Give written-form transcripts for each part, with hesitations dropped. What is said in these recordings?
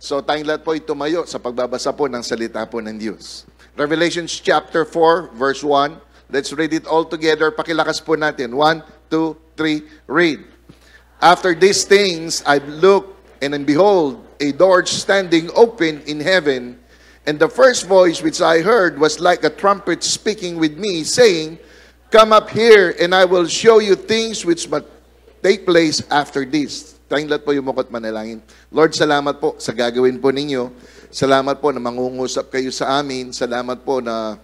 So tayong lahat po ay tumayo sa pagbabasa po ng salita po ng Diyos. Revelation chapter 4, verse 1. Let's read it all together. Pakilakas po natin. 1, 2, 3, read. After these things I looked, and behold, a door standing open in heaven, and the first voice which I heard was like a trumpet speaking with me, saying, Come up here, and I will show you things which must take place after this. Tayong lahat po yumukot manalangin. Lord, salamat po sa gagawin po ninyo. Salamat po na mangungusap kayo sa amin. Salamat po na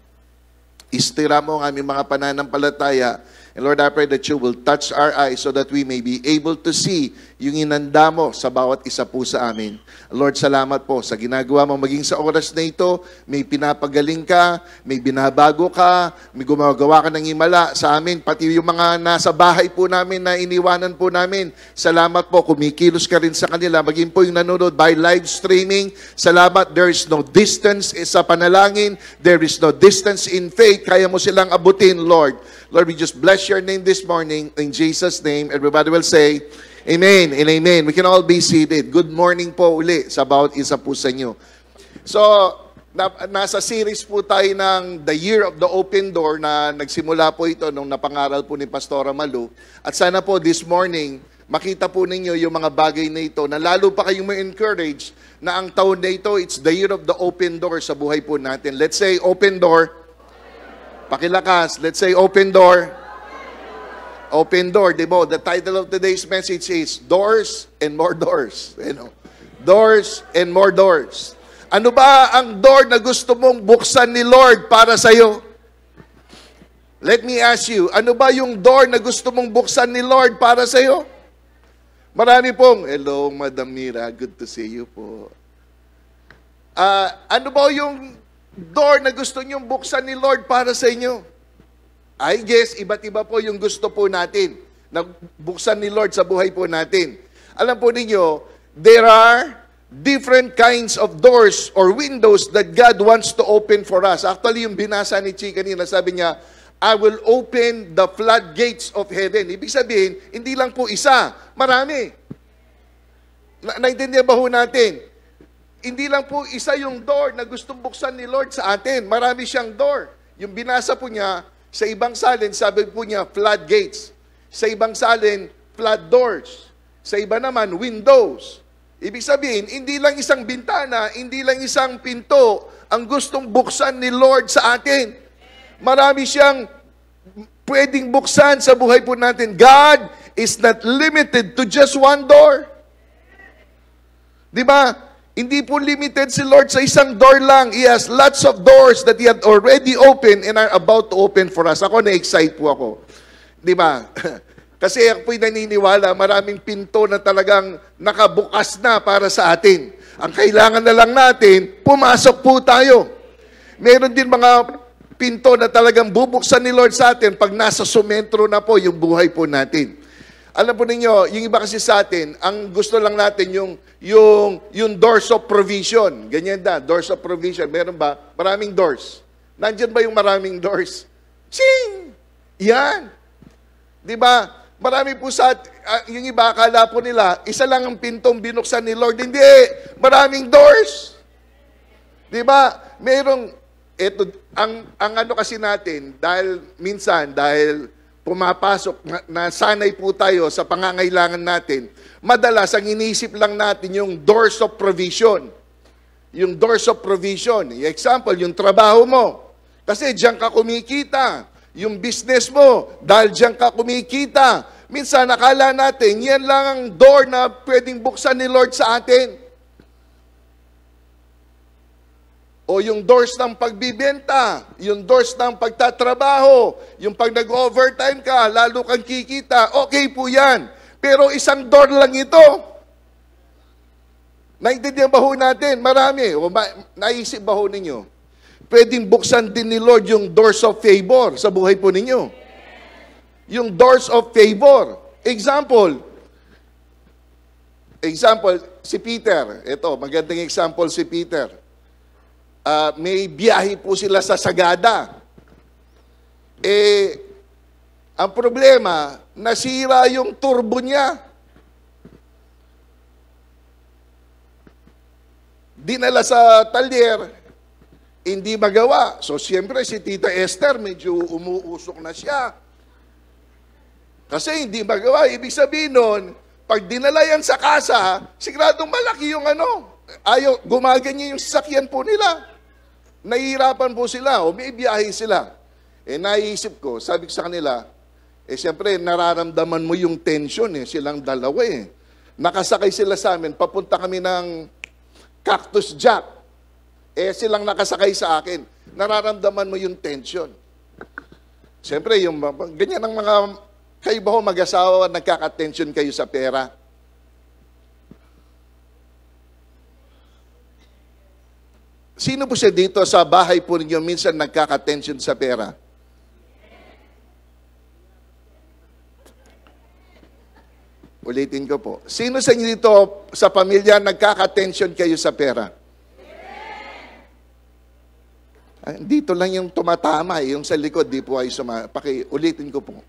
istira mo ang aming mga pananampalataya. And Lord, I pray that you will touch our eyes so that we may be able to see yung inanda mo sa bawat isa po sa amin. Lord, salamat po sa ginagawa mo. Maging sa oras na ito, may pinapagaling ka, may binabago ka, may gumagawa ka ng himala sa amin, pati yung mga nasa bahay po namin na iniwanan po namin. Salamat po, kumikilos ka rin sa kanila. Maging po yung nanonood by live streaming. Salamat, there is no distance sa panalangin. There is no distance in faith. Kaya mo silang abutin, Lord. Lord, we just bless your name this morning. In Jesus' name, everybody will say, Amen and Amen. We can all be seated. Good morning po uli sa bawat isa po sa inyo. So, nasa series po tayo ng The Year of the Open Door na nagsimula po ito nung napangaral po ni Pastora Malu. At sana po this morning, makita po ninyo yung mga bagay na ito na lalo pa kayong ma-encourage na ang taon na ito, it's the year of the open door sa buhay po natin. Let's say open door. Pakilakas, let's say open door. Open door, di ba? The title of today's message is Doors and More Doors. You know? Doors and More Doors. Ano ba ang door na gusto mong buksan ni Lord para sa iyo? Let me ask you, ano ba yung door na gusto mong buksan ni Lord para sa iyo? Marami pong, hello, Madam Mira, good to see you po. Ano ba yung door na gusto niyong buksan ni Lord para sa inyo? I guess, iba't iba po yung gusto po natin na buksan ni Lord sa buhay po natin. Alam po ninyo, there are different kinds of doors or windows that God wants to open for us. Actually, yung binasa ni Chi kanina, sabi niya, I will open the floodgates of heaven. Ibig sabihin, hindi lang po isa, marami. Naintindihan ba ho natin? Hindi lang po isa yung door na gustong buksan ni Lord sa atin. Marami siyang door. Yung binasa po niya, sa ibang salin, sabi po niya, floodgates. Sa ibang salin, flood doors. Sa iba naman, windows. Ibig sabihin, hindi lang isang bintana, hindi lang isang pinto ang gustong buksan ni Lord sa atin. Marami siyang pwedeng buksan sa buhay po natin. God is not limited to just one door. Di ba? Hindi po limited si Lord sa isang door lang. He has lots of doors that He had already opened and are about to open for us. Ako, na-excite po ako. Di ba? Kasi ako po'y naniniwala, maraming pinto na talagang nakabukas na para sa atin. Ang kailangan na lang natin, pumasok po tayo. Meron din mga pinto na talagang bubuksan ni Lord sa atin pag nasa sumentro na po yung buhay po natin. Alam po ninyo, yung iba kasi sa atin, ang gusto lang natin yung doors of provision. Ganyan na, doors of provision. Meron ba? Maraming doors. Nandyan ba yung maraming doors? Ching! Yan. Di ba? Marami po sa yung iba, akala po nila, isa lang ang pintong binuksan ni Lord. Hindi. Maraming doors. Di ba? Merong, eto, ang ano kasi natin, dahil pumapasok, nasanay po tayo sa pangangailangan natin, madalas ang iniisip lang natin yung doors of provision. Yung doors of provision. Example, yung trabaho mo. Kasi diyan ka kumikita. Yung business mo, dahil diyan ka kumikita. Minsan, nakala natin, yan lang ang door na pwedeng buksan ni Lord sa atin. O yung doors ng pagbibenta, yung doors ng pagtatrabaho, yung pag nag-overtime ka, lalo kang kikita, okay po yan. Pero isang door lang ito. Naintindihan ba ho natin? Marami. O naisip ba ho ninyo? Pwedeng buksan din ni Lord yung doors of favor sa buhay po ninyo. Yung doors of favor. Example, si Peter. Ito, magandang example si Peter. May biyahe po sila sa Sagada. Ang problema, nasira yung turbo niya. dinala sa talyer, hindi magawa. So, siyempre, si Tita Esther, medyo umuusok na siya. Kasi hindi magawa. Ibig sabihin nun, pag dinala yan sa kasa, siguradong malaki yung ayaw, gumaganyan yung sasakyan po nila. Nahihirapan po sila o may biyahe sila. Naisip ko, sabi ko sa kanila, siyempre, nararamdaman mo yung tension silang dalawa Nakasakay sila sa amin, papunta kami ng Cactus Jack. Silang nakasakay sa akin. Nararamdaman mo yung tension. Siyempre, yung ganyan ang mga kayo ba mag-asawa, nagkaka-tension kayo sa pera? Sino po siya dito sa bahay po ninyo minsan nagkaka-tension sa pera? Ulitin ko po. Sino sa inyo dito sa pamilya nagkaka-tension kayo sa pera? Dito lang yung tumatama, yung sa likod, di po ay ulitin ko po.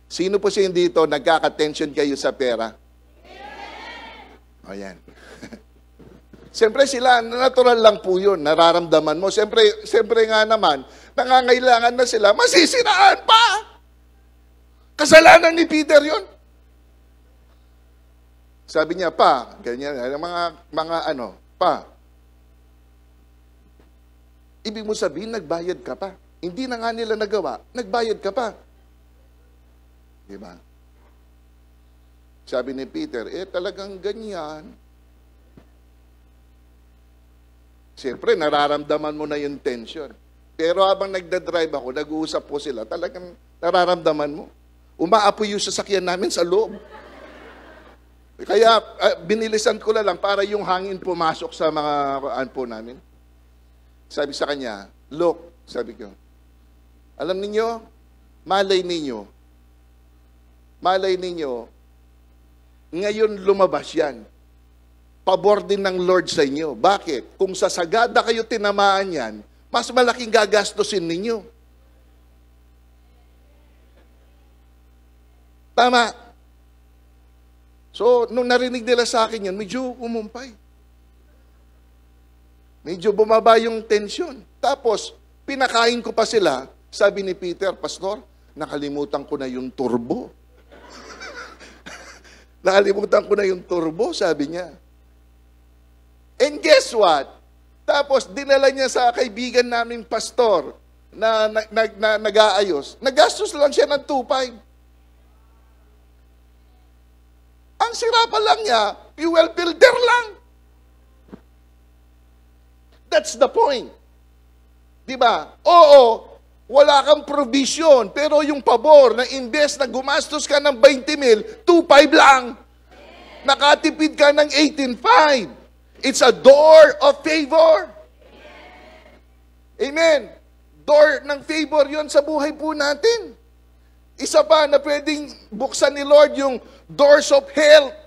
Sino po siya dito nagkaka-tension kayo sa pera? O yan. Siyempre sila, natural lang po yun, nararamdaman mo. Siyempre nga naman, nangangailangan na sila, masisiraan pa! Kasalanan ni Peter yun. Sabi niya, pa, ganyan, pa. Ibig mo sabihin, nagbayad ka pa. Hindi na nga nila nagawa, nagbayad ka pa. Diba? Sabi ni Peter, talagang ganyan. Siyempre, nararamdaman mo na yung tension. Pero habang nagdadrive ako, nag-uusap po sila, talagang nararamdaman mo. Umaapoy yung sasakyan namin sa loob. Kaya binilisan ko na lang para yung hangin pumasok sa mga po namin. Sabi sa kanya, look, sabi ko, alam ninyo, malay ninyo, ngayon lumabas yan. Pabor din ng Lord sa inyo. Bakit? Kung sa sagada kayo tinamaan yan, mas malaking gagastusin ninyo. Tama. So, nung narinig nila sa akin yan, medyo umumpay. Medyo bumaba yung tension. Tapos, pinakain ko pa sila. Sabi ni Peter, Pastor, nakalimutan ko na yung turbo. Nakalimutan ko na yung turbo, sabi niya. And guess what? Tapos, dinala niya sa kaibigan naming pastor na nag-aayos. Nagastos lang siya ng 2,500. Ang sira pa lang niya, fuel builder lang. That's the point. Diba? Oo, wala kang provision, pero yung pabor na imbes na gumastos ka ng 20,000, 2,500 lang. Nakatipid ka ng 18,500. It's a door of favor. Amen. Door ng favor yon sa buhay po natin. Isa pa na pwedeng buksan ni Lord yung doors of health.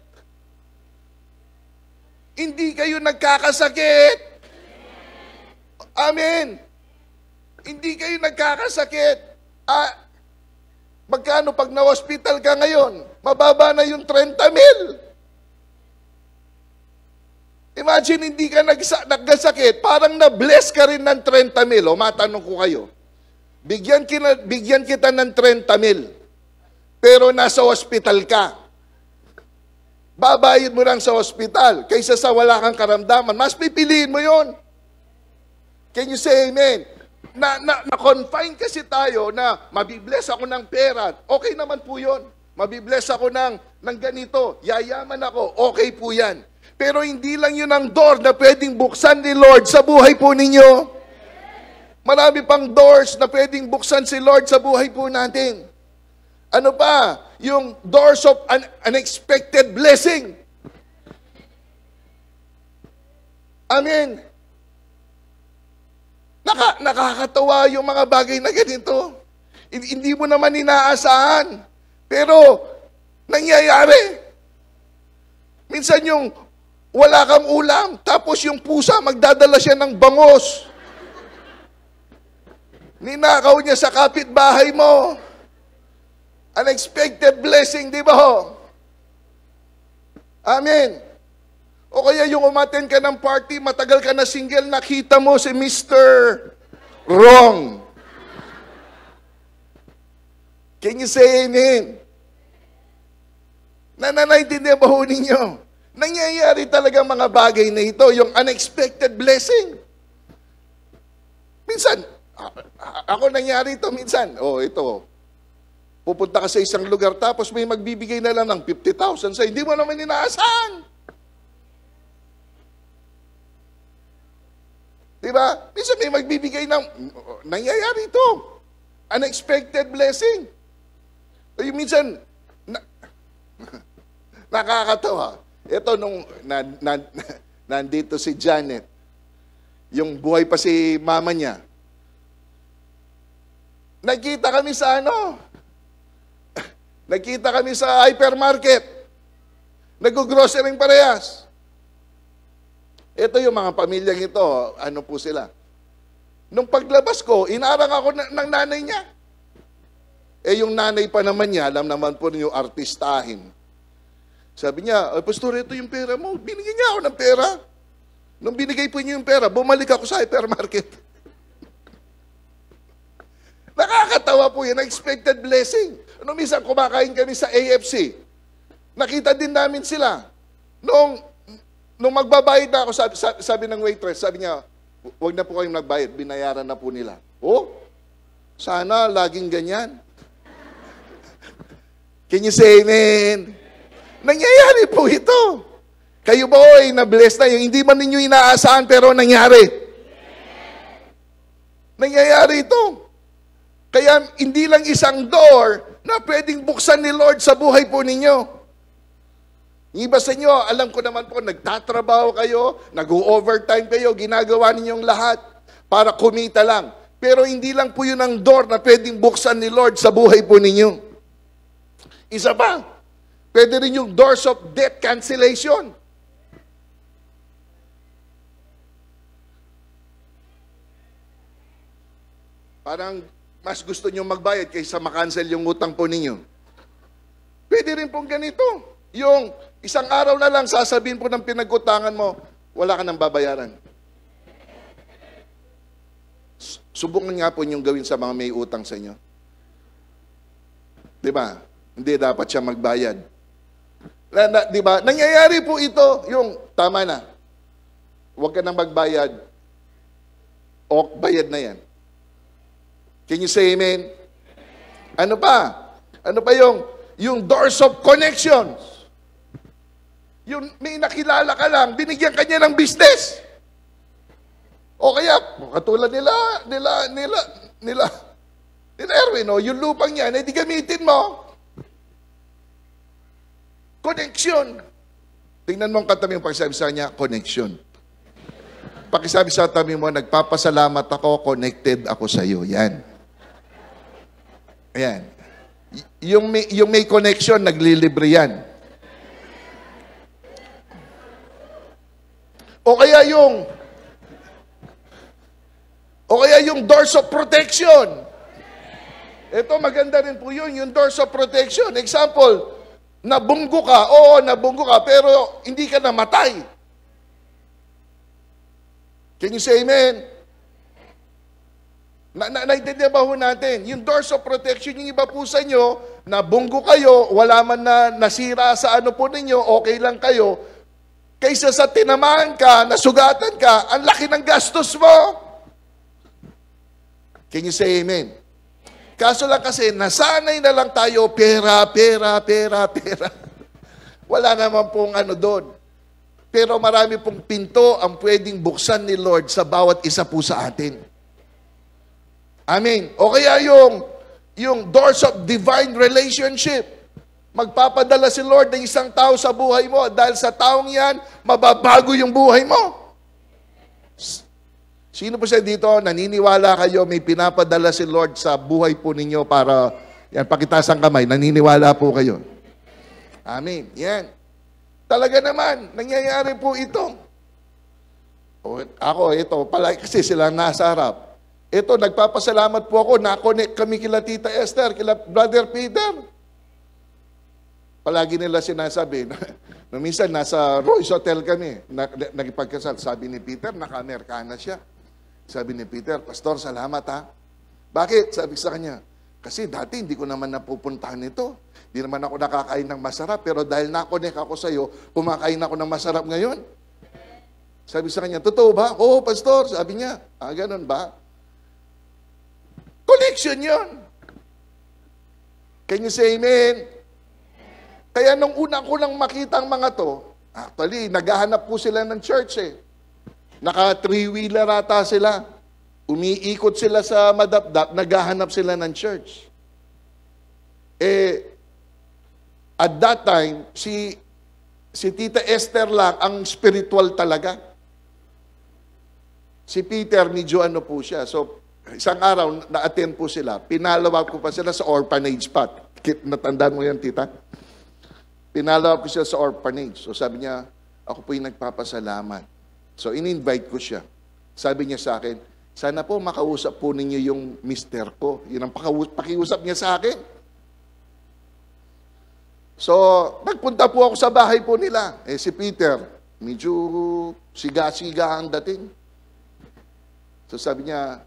Hindi kayo nagkakasakit. Amen. Hindi kayo nagkakasakit. Magkano pag na-hospital ka ngayon? Mababa na yung 30,000. Imagine, hindi ka nagkasakit, parang na-bless ka rin ng 30,000. O, matanong ko kayo, bigyan kita ng 30,000, pero nasa hospital ka. Babayad mo lang sa hospital, kaysa sa wala kang karamdaman. Mas pipiliin mo yon. Can you say amen? Na-confine kasi tayo na mabibless ako ng pera. Okay naman po yon. Mabibless ako ng ganito. Yayaman ako. Okay po yan. Pero hindi lang yun ang door na pwedeng buksan ni Lord sa buhay po ninyo. Marami pang doors na pwedeng buksan si Lord sa buhay po natin. Ano pa? Yung doors of unexpected blessing. Amen. Nakakatawa yung mga bagay na ganito. Hindi mo naman inaasahan. Pero, nangyayari. Minsan yung wala kang ulam, tapos yung pusa, magdadala siya ng bangos. Ninakaw niya sa kapitbahay mo. Unexpected blessing, di ba ho? Amen. O kaya yung umattend ka ng party, matagal ka na single, nakita mo si Mr. Wrong. Can you say amen? Naintindihan ba ho ninyo? Nangyayari talaga mga bagay na ito, yung unexpected blessing. Minsan, ako nangyari ito minsan. Ito. Pupunta ka sa isang lugar tapos may magbibigay na lang ng 50,000 sa hindi mo naman inaasahan. Diba? Minsan may magbibigay ng, nangyayari ito. Unexpected blessing. Yung minsan, nakakatawa. Ito nung nandito si Janet, yung buhay pa si mama niya, nagkita kami sa nagkita kami sa hypermarket. Nag-grocery parehas. Ito yung mga pamilyang ito, ano po sila. Nung paglabas ko, inarang ako ng nanay niya. Yung nanay pa naman niya, alam naman po niyo artistahin. Sabi niya, Pastor, ito yung pera mo. Binigyan niya ako ng pera. Nung binigay po niyo yung pera, bumalik ako sa hypermarket. Nakakatawa po yan, expected blessing. Minsan kumakain kami sa AFC. Nakita din namin sila. Nung magbabayad na ako, sabi ng waitress, sabi niya, huwag na po kayong nagbayad, binayaran na po nila. Sana laging ganyan. Can you say amen? Nangyayari po ito. Kayo ba na-bless na yung hindi man ninyo inaasahan pero nangyari? Nangyayari ito. Kaya hindi lang isang door na pwedeng buksan ni Lord sa buhay po ninyo. Yung iba sa inyo, alam ko naman po, nagtatrabaho kayo, nag-overtime kayo, ginagawa ninyong lahat para kumita lang. Pero hindi lang po yun ang door na pwedeng buksan ni Lord sa buhay po ninyo. Isa pa, pwede rin yung doors of debt cancellation. Parang mas gusto nyo magbayad kaysa makancel yung utang po ninyo. Pwede rin pong ganito. Yung isang araw na lang sasabihin po ng pinag-utangan mo, wala ka nang babayaran. Subukan nga po niyong gawin sa mga may utang sa inyo. Diba? Hindi dapat siya magbayad. Diba? Nangyayari po ito, yung tama na. Huwag ka nang magbayad. O bayad na yan. Can you say amen? Ano pa? Ano pa yung doors of connections? Yung may nakilala ka lang, binigyan ka niya ng business. O kaya, katulad nila Erwin, yung lupang yan, hindi gamitin mo. Connection. Tingnan mo ang katabi mo, pagsabi sa kanya, connection. Pakisabi sa tabi mo, nagpapasalamat ako, connected ako sa iyo. Yan. Ayan. Yung may connection, naglilibre yan. O kaya yung doors of protection. Ito, maganda rin po yun, yung doors of protection. Example, nabunggo ka. Oo, nabunggo ka, pero hindi ka namatay. Can you say amen? Naintindihan ba ho natin? Yung doors of protection, yung iba po sa inyo, nabunggo kayo, wala man na nasira sa ano po ninyo, okay lang kayo, kaysa sa tinamaan ka, nasugatan ka, ang laki ng gastos mo. Can you say amen? Kaso lang kasi, nasanay na lang tayo, pera. Wala naman pong ano doon. Pero marami pong pinto ang pwedeng buksan ni Lord sa bawat isa po sa atin. Amen. O kaya yung doors of divine relationship. Magpapadala si Lord ng isang tao sa buhay mo dahil sa taong yan, mababago yung buhay mo. Sino po siya dito? Naniniwala kayo may pinapadala si Lord sa buhay po ninyo para, yan, pakitaas ang kamay, naniniwala po kayo. Amen. Yan. Talaga naman, nangyayari po ito. Ako, ito, kasi sila nasa harap. Ito, nagpapasalamat po ako, na-connect kami kila Tita Esther, kila Brother Peter. Palagi nila sinasabi, No, minsan, nasa Royce Hotel kami, nagipagkasal. Sabi ni Peter, naka-Amerikana siya. Sabi ni Peter, Pastor, salamat ha. Bakit? Sabi sa kanya, kasi dati hindi ko naman napupuntahan ito. Hindi naman ako nakakain ng masarap, pero dahil na-connect ako sa iyo, kumakain ako ng masarap ngayon. Sabi sa kanya, totoo ba? Oo, Pastor. Sabi niya, ganun ba? Connection yun. Can you say amen? Kaya nung una ko lang makita ang mga to, actually, naghahanap po sila ng church eh. Naka three-wheeler ata sila. Umiikot sila sa madapdap, naghahanap sila ng church. At that time, si Tita Esther lang ang spiritual talaga. Si Peter, medyo ano po siya. So, isang araw, na-attend po sila. Pinalawag ko pa sila sa orphanage spot. Natandaan mo yan, Tita? Pinalawag ko siya sa orphanage. So, sabi niya, ako po yung nagpapasalamat. So, in-invite ko siya. Sabi niya sa akin, sana po makausap po ninyo yung mister ko. Yun ang pakiusap niya sa akin. So, nagpunta po ako sa bahay po nila. Si Peter, medyo siga-siga ang dating. So, sabi niya,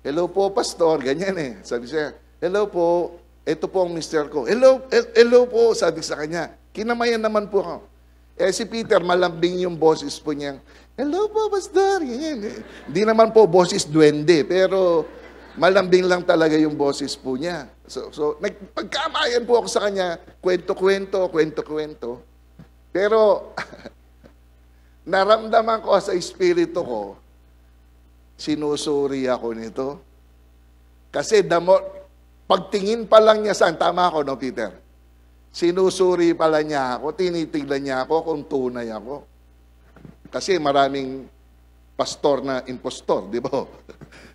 hello po, Pastor. Ganyan eh. Sabi siya, hello po, ito po ang mister ko. Hello po, sabi sa kanya. Kinamayan naman po ako. Si Peter, malambing yung boses po niya. Hello po, Pastor. Ganyan eh. Hindi naman po boses duwende, pero malambing lang talaga yung boses po niya. So nagpagkamayan po ako sa kanya, kwento-kwento. Pero, naramdaman ko sa espiritu ko, sinusuri ako nito. Kasi pagtingin pa lang niya saan, tama ako, no, Peter? Sinusuri pala niya ako, tinitignan niya ako kung tunay ako. Kasi maraming pastor na impostor, di ba?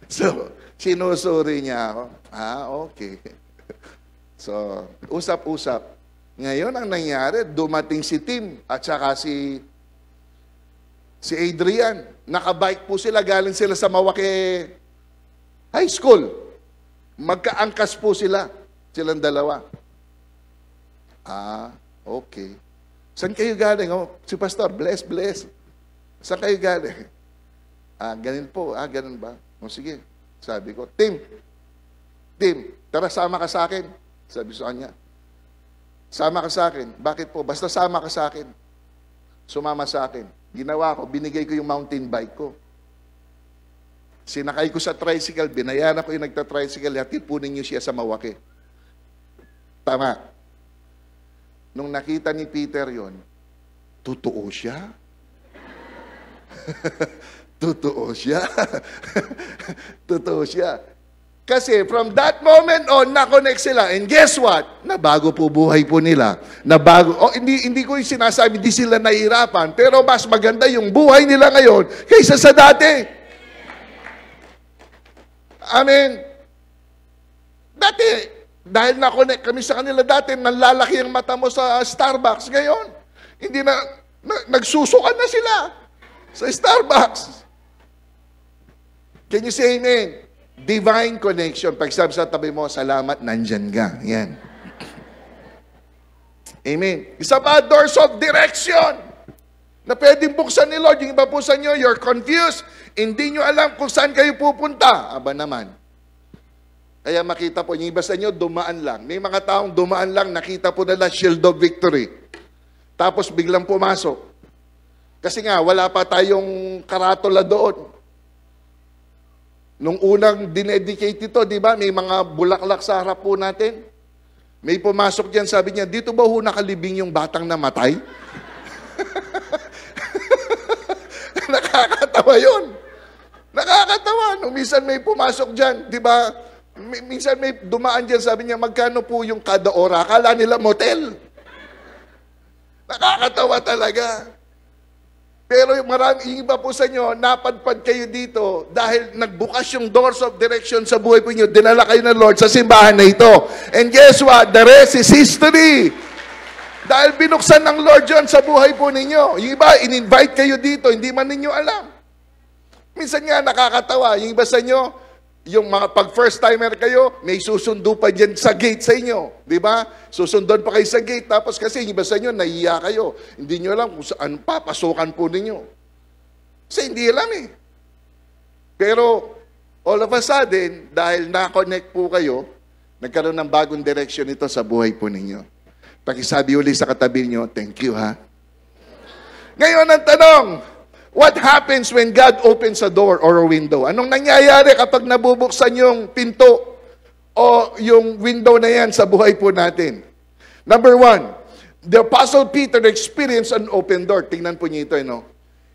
So, sinusuri niya ako. Okay. So, usap-usap. Ngayon, ang nangyari, dumating si Tim at saka si Adrian. Nakabike po sila, galing sila sa Mawake High School. Magkaangkas po sila, silang dalawa. Okay. Saan kayo galing? Si Pastor, bless. Saan kayo galing? Ganun po. Ganun ba? Sige. Sabi ko, Tim, tara sama ka sa akin. Sabi sa kanya, sama ka sa akin. Bakit po? Basta sama ka sa akin. Sumama sa akin. Ginawa ko, binigay ko yung mountain bike ko. Sinakay ko sa tricycle, binayaran ko yung nagta-tricycle, hatid po ninyo siya sa Mawake. Tama. Nung nakita ni Peter yon, totoo siya? Totoo siya? Totoo siya. Kasi from that moment on, na-connect sila. And guess what? Nabago po buhay po nila. Hindi ko yung sinasabi, hindi sila nahihirapan. Pero mas maganda yung buhay nila ngayon kaysa sa dati. Amen. Dati, dahil na-connect kami sa kanila dati, nalalaki ang mata mo sa Starbucks. Ngayon, hindi na nagsusukan na sila sa Starbucks. Can you say amen? Divine connection. Pag sabi sa tabi mo, salamat, nandyan ka. Yan. Amen. Isa pa, doors of direction na pwedeng buksan ni Lord. Yung iba po sa inyo, you're confused. Hindi nyo alam kung saan kayo pupunta. Aba naman. Kaya makita po, yung iba sa inyo, dumaan lang. May mga taong dumaan lang, nakita po nila shield of victory. Tapos biglang pumasok. Kasi nga, wala pa tayong karatula doon. Nung unang dinedicate ito, di ba, may mga bulaklak sa harap po natin. May pumasok dyan, sabi niya, dito ba ho nakalibing yung batang namatay? Nakakatawa yun. Nakakatawa. Nung minsan may pumasok dyan, di ba, minsan may dumaan dyan, sabi niya, magkano po yung kada ora? Akala nila motel. Nakakatawa talaga. Pero yung iba po sa inyo, napadpad kayo dito dahil nagbukas yung doors of direction sa buhay po inyo. Dinala kayo ng Lord sa simbahan na ito. And guess what? The rest is history. Dahil binuksan ng Lord yun sa buhay po ninyo. Yung iba, in-invite kayo dito, hindi man ninyo alam. Minsan nga nakakatawa. Yung iba sa inyo, Yung mga pag first timer kayo, may susundo pa dyan sa gate sa inyo. Di ba? Susundon pa kayo sa gate. Tapos kasi iba sa inyo, nahiya kayo. Hindi nyo alam kung saan papasukan po ninyo. Kasi hindi alam eh. Pero all of a sudden, dahil na-connect po kayo, nagkaroon ng bagong direction ito sa buhay po ninyo. Pakisabi uli sa katabi nyo, thank you ha. Ngayon ang tanong, what happens when God opens a door or a window? Anong nangyayari kapag nabubuksan yung pinto o yung window na yan sa buhay po natin? Number one, the Apostle Peter experienced an open door. Tingnan po niyo ito, no?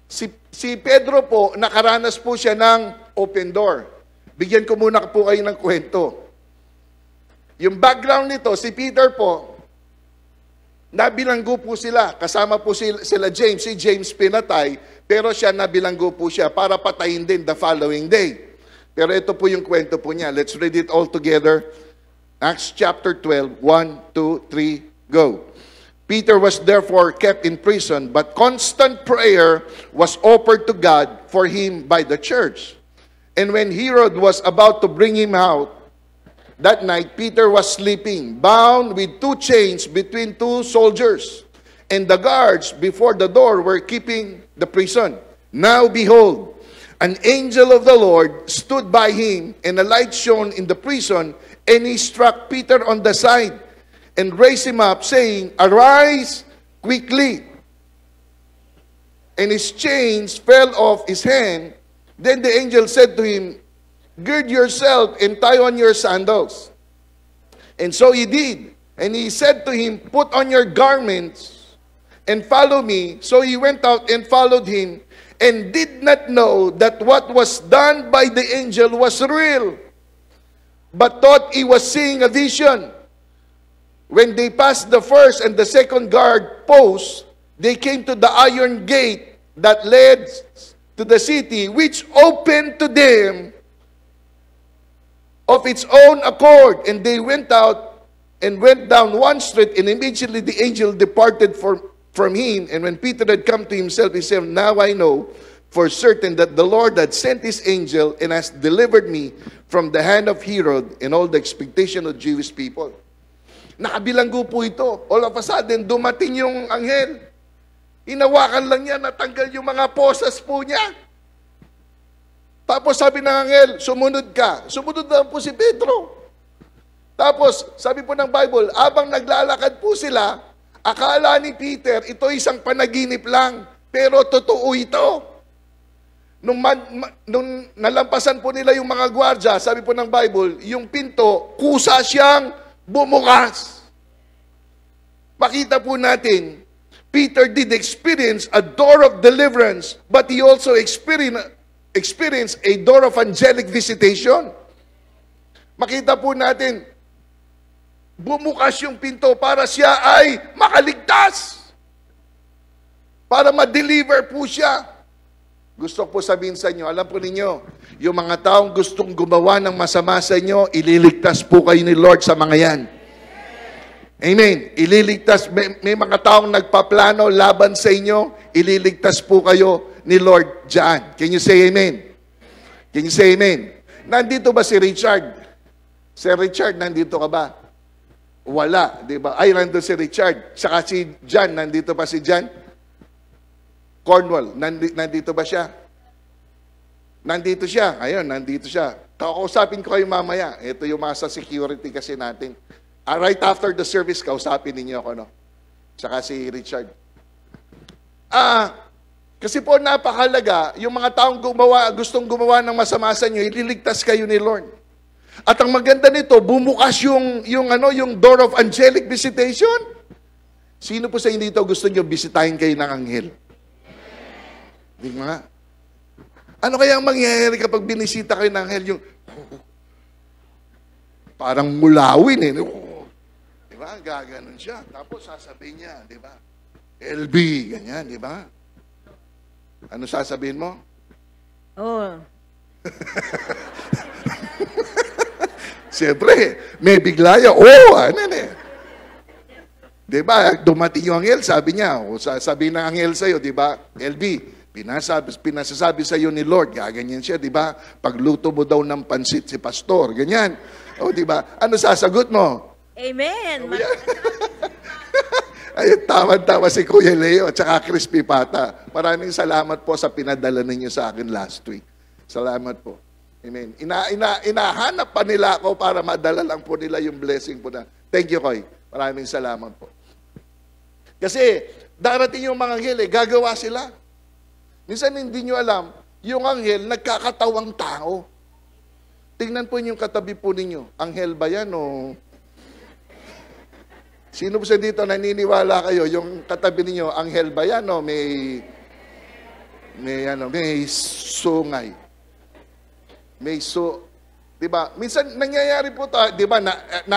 Si Pedro po, nakaranas po siya ng open door. Bigyan ko muna po kayo ng kwento. Yung background nito, si Peter po, nabilanggo po sila. Kasama po sila James. Si James pinatay, pero siya nabilanggo po siya para patayin din the following day. Pero ito po yung kwento po niya. Let's read it all together. Acts chapter 12, 1, 2, 3, go. Peter was therefore kept in prison, but constant prayer was offered to God for him by the church. And when Herod was about to bring him out, that night Peter was sleeping, bound with 2 chains between 2 soldiers. And the guards before the door were keeping the prison. Now behold, an angel of the Lord stood by him, and a light shone in the prison, and he struck Peter on the side, and raised him up, saying, arise quickly. And his chains fell off his hand. Then the angel said to him, gird yourself and tie on your sandals. And so he did. And he said to him, put on your garments and follow me. So he went out and followed him, and did not know that what was done by the angel was real, but thought he was seeing a vision. When they passed the first and the second guard posts, they came to the iron gate that led to the city, which opened to them of its own accord. And they went out and went down one street, and immediately the angel departed from him. And when Peter had come to himself, he said, now I know for certain that the Lord had sent his angel and has delivered me from the hand of Herod and all the expectation of Jewish people. Nakabilanggo po ito. All of a sudden, dumating yung anghel. Inawakan lang niya, natanggal yung mga posas po niya. Tapos sabi ng anghel, sumunod ka. Sumunod na po si Pedro. Tapos, sabi po ng Bible, abang naglalakad po sila, akala ni Peter, ito isang panaginip lang. Pero totoo ito. Nung nalampasan po nila yung mga gwardya, sabi po ng Bible, yung pinto, kusa siyang bumukas. Makita po natin, Peter did experience a door of deliverance, but he also experienced a door of angelic visitation. Makita po natin, bumukas yung pinto para siya ay makaligtas. Para ma-deliver po siya. Gusto ko po sabihin sa inyo, alam po ninyo, yung mga taong gustong gumawa ng masama sa inyo, ililigtas po kayo ni Lord sa mga yan. Amen. Ililigtas, may mga taong nagpaplano laban sa inyo, ililigtas po kayo ni Lord dyan. Can you say amen? Can you say amen? Nandito ba si Richard? Sir Richard, nandito ka ba? Wala, di ba? Ay, nandito si Richard. Saka si John, nandito pa si John? Cornwall, nandito ba siya? Nandito siya. Ayun, nandito siya. Kakausapin ko kayo mamaya. Ito yung mga sa security kasi natin. Right after the service, kausapin ninyo ako, no? Tsaka si Richard. Kasi po napakalaga, yung mga taong gustong gumawa ng masama sa inyo, ililigtas kayo ni Lord. At ang maganda nito, bumukas yung door of angelic visitation. Sino po sa inyo dito gusto nyo bisitahin kayo ng anghel? Di nga. Ano kaya ang mangyayari kapag binisita kayo ng anghel? Yung, parang mulawin eh. Di ba? Gaganon siya. Tapos sasabihin niya, di ba? LB, ganyan, di ba? Ano sasabihin mo? Oh. Siyempre, may biglaya. Ano eh. Di ba? Dumating yung anghel, sabi niya, o sabihin ng anghel sa'yo, di ba? LB, Pinasasabi sa iyo ni Lord, gaganyan siya, di ba? Pagluto mo daw ng pansit si pastor, ganyan. O, di ba? Ano sasagot mo? Amen. Ayun, tama-tama si Kuya Leo at saka Crispy Pata. Maraming salamat po sa pinadala ninyo sa akin last week. Salamat po. Amen. Inahanap pa nila ako para madala lang po nila yung blessing po na. Thank you, Koy. Maraming salamat po. Kasi darating yung mga anghel, gagawa sila. Minsan hindi nyo alam, yung anghel nagkakatawang tao. Tingnan po yung katabi po ninyo. Anghel ba yan o... Sino po sa dito naniniwala kayo, yung katabi ninyo, anghel ba yan o may sungay? Diba? Minsan nangyayari po ito, diba,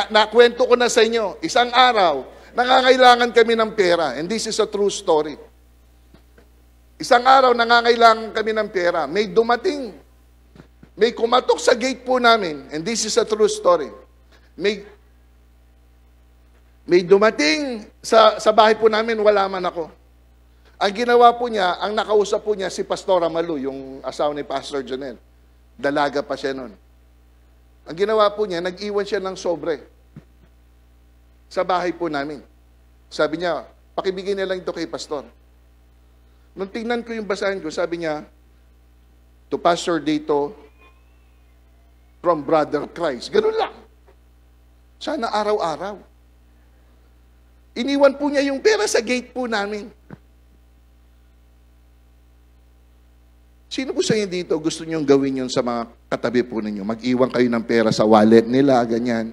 nakwento ko na sa inyo, isang araw, nangangailangan kami ng pera, and this is a true story. Isang araw, nangangailangan kami ng pera, may dumating, may kumatok sa gate po namin, and this is a true story. May dumating sa bahay po namin, wala man ako. Ang ginawa po niya, ang nakausap po niya si Pastora Malu, yung asawa ni Pastor Jonel. Dalaga pa siya nun. Ang ginawa po niya, nag-iwan siya ng sobre sa bahay po namin. Sabi niya, pakibigay na lang ito kay Pastor. Nung tingnan ko yung basahin ko, sabi niya, to Pastor dito, from Brother Christ. Ganun lang. Sana araw-araw. Iniwan po niya yung pera sa gate po namin. Sino po sa inyo dito gusto niyong gawin yun sa mga katabi po ninyo? Mag-iwan kayo ng pera sa wallet nila, ganyan.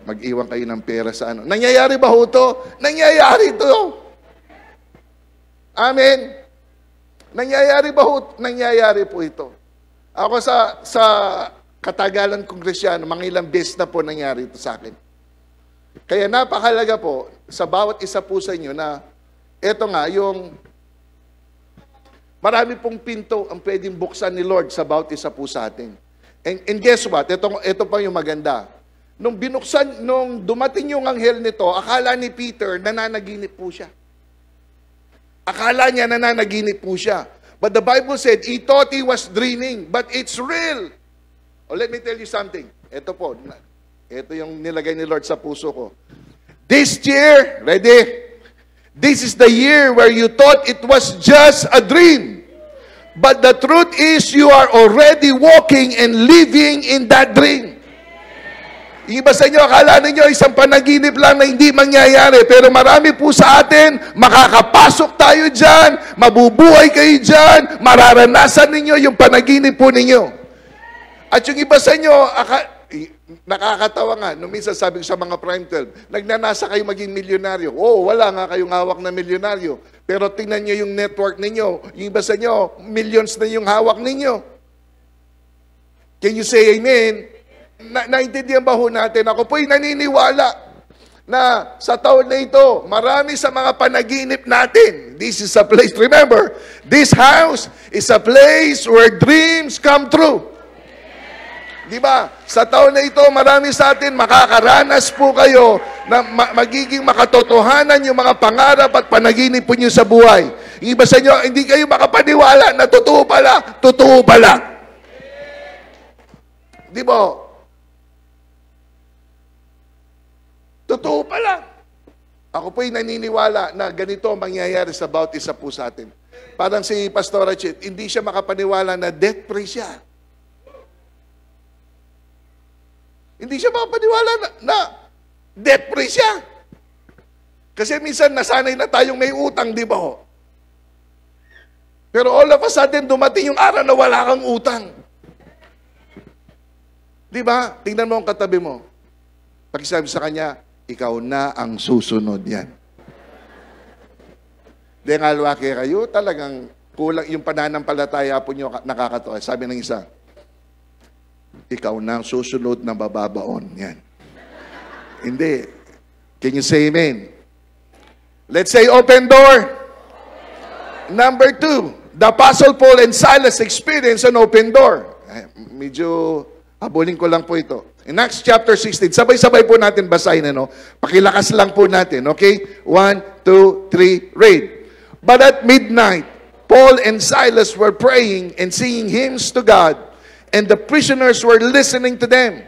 Mag-iwan kayo ng pera sa ano. Nangyayari ba ho ito? Nangyayari ito. Amen. Nangyayari ba ho? Nangyayari po ito. Ako sa katagalan kong Kristyano, mga ilang beses na po nangyari ito sa akin. Kaya napakalaga po sa bawat isa po sa inyo na ito nga, yung marami pong pinto ang pwedeng buksan ni Lord sa bawat isa po sa atin. And guess what? Ito pa yung maganda. Nung dumating yung anghel nito, akala ni Peter, nananaginip po siya. Akala niya nananaginip po siya. But the Bible said, he thought he was dreaming, but it's real. Oh, let me tell you something. Ito po, ito yung nilagay ni Lord sa puso ko. This year, ready? This is the year where you thought it was just a dream. But the truth is, you are already walking and living in that dream. Iba sa inyo, akala ninyo isang panaginip lang na hindi mangyayari. Pero marami po sa atin, makakapasok tayo dyan, mabubuhay kayo dyan, mararanasan ninyo yung panaginip po ninyo. At yung iba sa inyo, nakakatawa nga, nung minsan sabi ko sa mga Prime 12, nagnanasa kayo maging milyonaryo. Oh, wala nga kayong hawak na milyonaryo. Pero tingnan nyo yung network ninyo. Yung iba sa inyo, millions na yung hawak ninyo. Can you say amen? Naintindihan ba ho natin? Ako po'y naniniwala na sa taon na ito, marami sa mga panaginip natin. This is a place, remember, this house is a place where dreams come true. Diba? Sa taon na ito, marami sa atin, makakaranas po kayo na magiging makatotohanan yung mga pangarap at panaginip po nyo sa buhay. Iba sa inyo, hindi kayo makapaniwala na totoo pala, totoo pala. Diba? Totoo pala. Ako po'y naniniwala na ganito ang mangyayari sa bawat isa po sa atin. Parang si Pastor Rachid, hindi siya makapaniwala na debt-free siya. Hindi siya makapaniwala na debt-free siya. Kasi minsan nasanay na tayong may utang, di ba ho? Pero all of a sudden, dumating yung araw na wala kang utang. Di ba? Tingnan mo ang katabi mo. Pakisabi sa kanya, ikaw na ang susunod yan. Dengalwake kayo, talagang kulang yung pananampalataya po nyo nakakatawa. Sabi ng isa, ikaw na ang susunod na bababaon. Yan. Hindi. Can you say amen? Let's say open door. Number 2, the Apostle Paul and Silas experienced an open door. Medyo habulin ko lang po ito. In Acts chapter 16, sabay-sabay po natin basahin, ano? Pakilakas lang po natin, okay? 1, 2, 3, read. But at midnight, Paul and Silas were praying and singing hymns to God, and the prisoners were listening to them.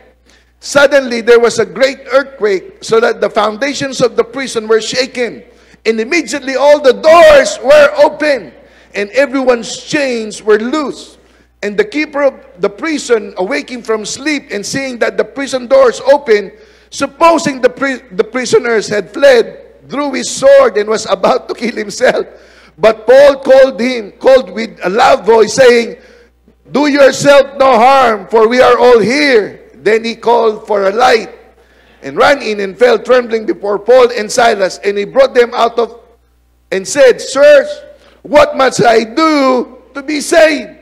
Suddenly, there was a great earthquake, so that the foundations of the prison were shaken. And immediately all the doors were open, and everyone's chains were loose. And the keeper of the prison, awaking from sleep and seeing that the prison doors open, supposing the prisoners had fled, drew his sword and was about to kill himself. But Paul called with a loud voice, saying, "Do yourself no harm, for we are all here." Then he called for a light and ran in and fell trembling before Paul and Silas. And he brought them out and said, "Sirs, what must I do to be saved?"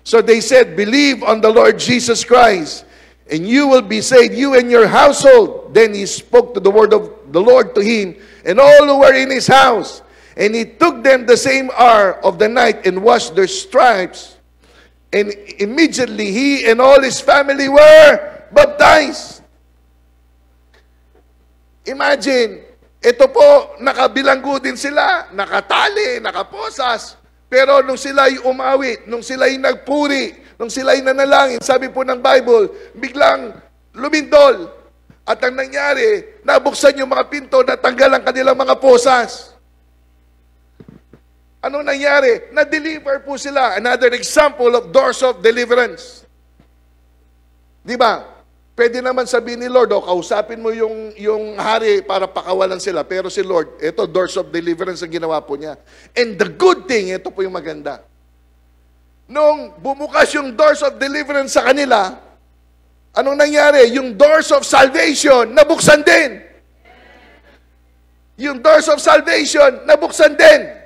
So they said, "Believe on the Lord Jesus Christ, and you will be saved, you and your household." Then he spoke to the word of the Lord to him and all who were in his house. And he took them the same hour of the night and washed their stripes. And immediately he and all his family were baptized. Imagine, ito po, nakabilanggo din sila, nakatali, nakaposas. Pero nung sila'y umawit, nung sila'y nagpuri, nung sila'y nanalangin, sabi po ng Bible, biglang lumindol. At ang nangyari, nabuksan yung mga pinto, natanggal ang kanilang mga posas. Ano nangyari? Na-deliver po sila. Another example of doors of deliverance. Di ba? Pwede naman sabihin ni Lord, kausapin mo yung hari para pakawalan sila. Pero si Lord, ito, doors of deliverance ang ginawa po niya. And the good thing, ito po yung maganda. Nung bumukas yung doors of deliverance sa kanila, anong nangyari? Yung doors of salvation, nabuksan din. Yung doors of salvation, nabuksan din.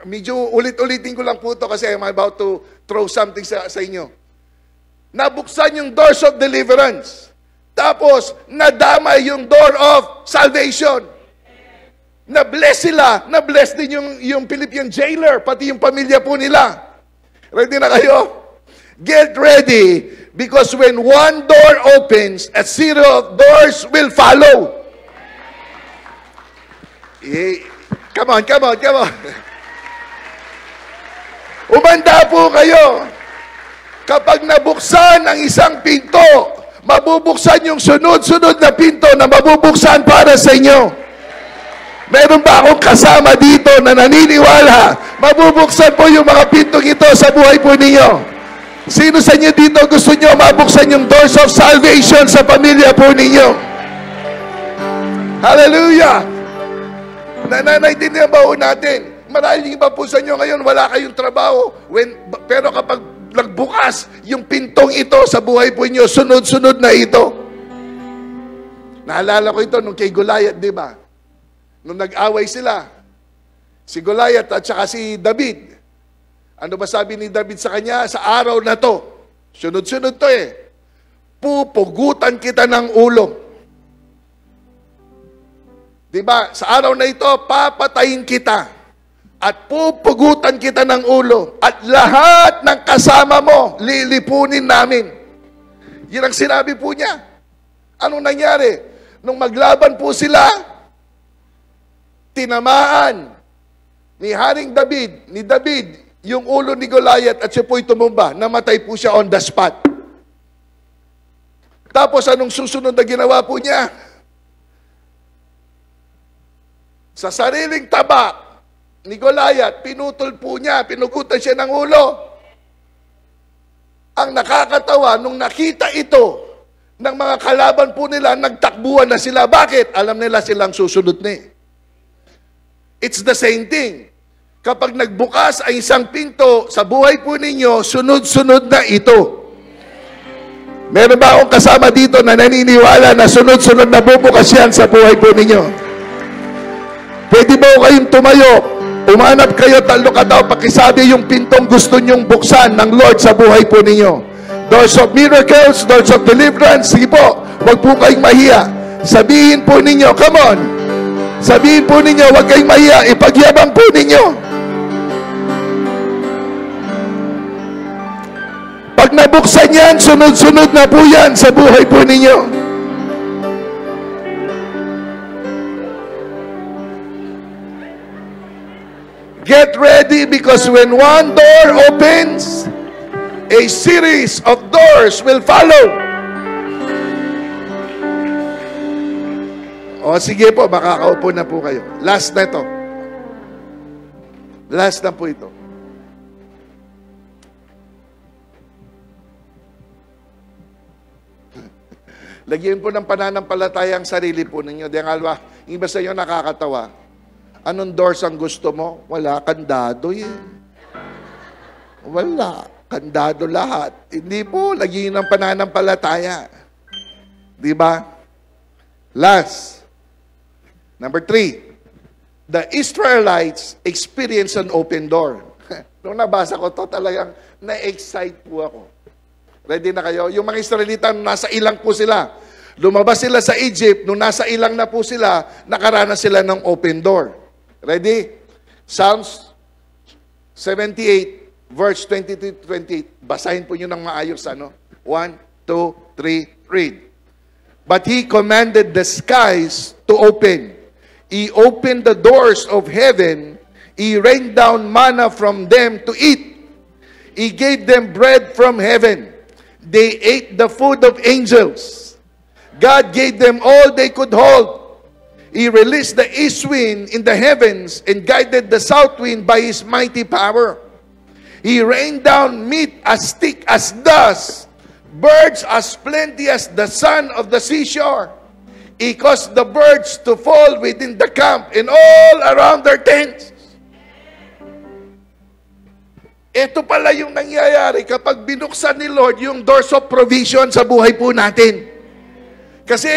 Medyo ulit-ulitin ko lang po ito kasi I'm about to throw something sa inyo. Nabuksan yung doors of deliverance. Tapos, nadamay yung door of salvation. Na-bless sila. Na-bless din yung Philippian jailer, pati yung pamilya po nila. Ready na kayo? Get ready, because when one door opens, a series of doors will follow. Come on. Umanda po kayo. Kapag nabuksan ang isang pinto, mabubuksan yung sunod-sunod na pinto na mabubuksan para sa inyo. Meron ba akong kasama dito na naniniwala? Mabubuksan po yung mga pintong ito sa buhay po ninyo. Sino sa inyo dito gusto nyo mabuksan yung doors of salvation sa pamilya po ninyo? Hallelujah! Nananaintindihan ba po natin? Maraming iba po sa inyo ngayon, wala kayong trabaho. Pero kapag nagbukas yung pintong ito sa buhay po inyo, sunod-sunod na ito. Naalala ko ito nung kay Goliath, di ba? Nung nag-away sila, si Goliath at saka si David. Ano ba sabi ni David sa kanya? Sa araw na to, sunod-sunod to pupugutan kita ng ulo. Di ba? Sa araw na ito, papatayin kita. At pupugutan kita ng ulo. At lahat ng kasama mo, lilipunin namin. Yan ang sinabi po niya. Anong nangyari? Nung maglaban po sila, tinamaan ni Haring David, yung ulo ni Goliath at siya po'y tumumba. Namatay po siya on the spot. Tapos anong susunod na ginawa po niya? Sa sariling taba ni Goliath, pinutol po niya, pinugutan siya ng ulo. Ang nakakatawa, nung nakita ito ng mga kalaban po nila, nagtakbuhan na sila. Bakit? Alam nila silang susunod ni. It's the same thing. Kapag nagbukas ang isang pinto sa buhay po ninyo, sunod-sunod na ito. Meron ba akong kasama dito na naniniwala na sunod-sunod na bubukas yan sa buhay po ninyo? Pwede ba kayong tumayo? Umanap kayo, talo ka daw, pakisabi yung pintong gusto nyong buksan ng Lord sa buhay po ninyo. Doors of miracles, doors of deliverance. Sige po, huwag po kayong mahiya. Sabihin po ninyo, come on. Sabihin po ninyo, huwag kayong mahiya. Ipagyabang po ninyo. Pag nabuksan yan, sunod-sunod na po yan sa buhay po ninyo. Get ready because when one door opens, a series of doors will follow. O sige po, makakaupo na po kayo. Last na ito. Last na po ito. Lagyan po ng pananampalataya ang sarili po ninyo. Di ang alwa, yung iba sa inyo nakakatawa. Anong doors ang gusto mo? Wala, kandado yan. Wala, kandado lahat. Hindi po, lagyan ng pananampalataya. Di ba? Last. Number 3. The Israelites experience an open door. Nung nabasa ko to, talagang na-excite po ako. Ready na kayo? Yung mga Israelita, nasa ilang po sila. Lumabas sila sa Egypt, nung nasa ilang na po sila, nakaranas sila ng open door. Ready? Psalms 78, verse 22-28. Basahin po nyo ng maayos. 1, 2, 3, read. But He commanded the skies to open. He opened the doors of heaven. He rained down manna from them to eat. He gave them bread from heaven. They ate the food of angels. God gave them all they could hold. He released the east wind in the heavens and guided the south wind by His mighty power. He rained down meat as thick as dust, birds as plenty as the sand of the seashore. He caused the birds to fall within the camp and all around their tents. Ito pala yung nangyayari kapag binuksan ni Lord yung doors of provision sa buhay po natin. Kasi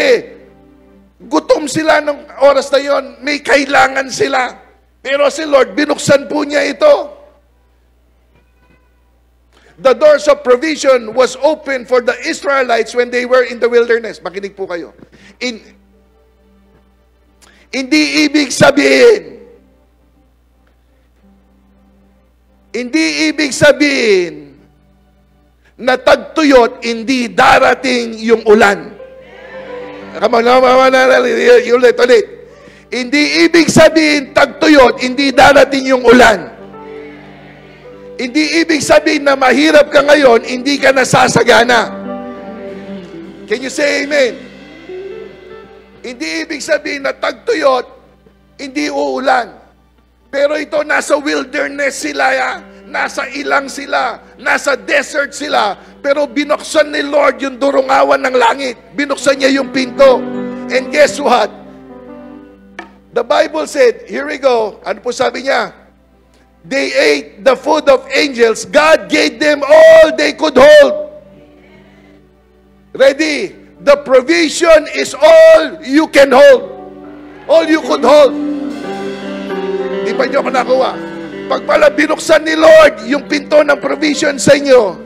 gutom sila nung oras na yon, may kailangan sila. Pero si Lord, binuksan po niya ito. The doors of provision was open for the Israelites when they were in the wilderness. Makinig po kayo. Hindi ibig sabihin na tagtuyot, hindi darating yung ulan. Come on, ulit. Hindi ibig sabihin tagtuyot, hindi darating yung ulan. Hindi ibig sabihin na mahirap ka ngayon, hindi ka nasasagana. Can you say amen? Hindi ibig sabihin na tagtuyot, hindi uulan. Pero ito, nasa wilderness sila, nasa ilang sila, nasa desert sila, pero binuksan ni Lord yung durungawan ng langit. Binuksan niya yung pinto. And guess what? The Bible said, here we go, ano po sabi niya? They ate the food of angels. God gave them all they could hold. Ready? The provision is all you can hold. All you could hold. Di ba nyo ako nakuha? Pag pala binuksan ni Lord yung pinto ng provision sa inyo,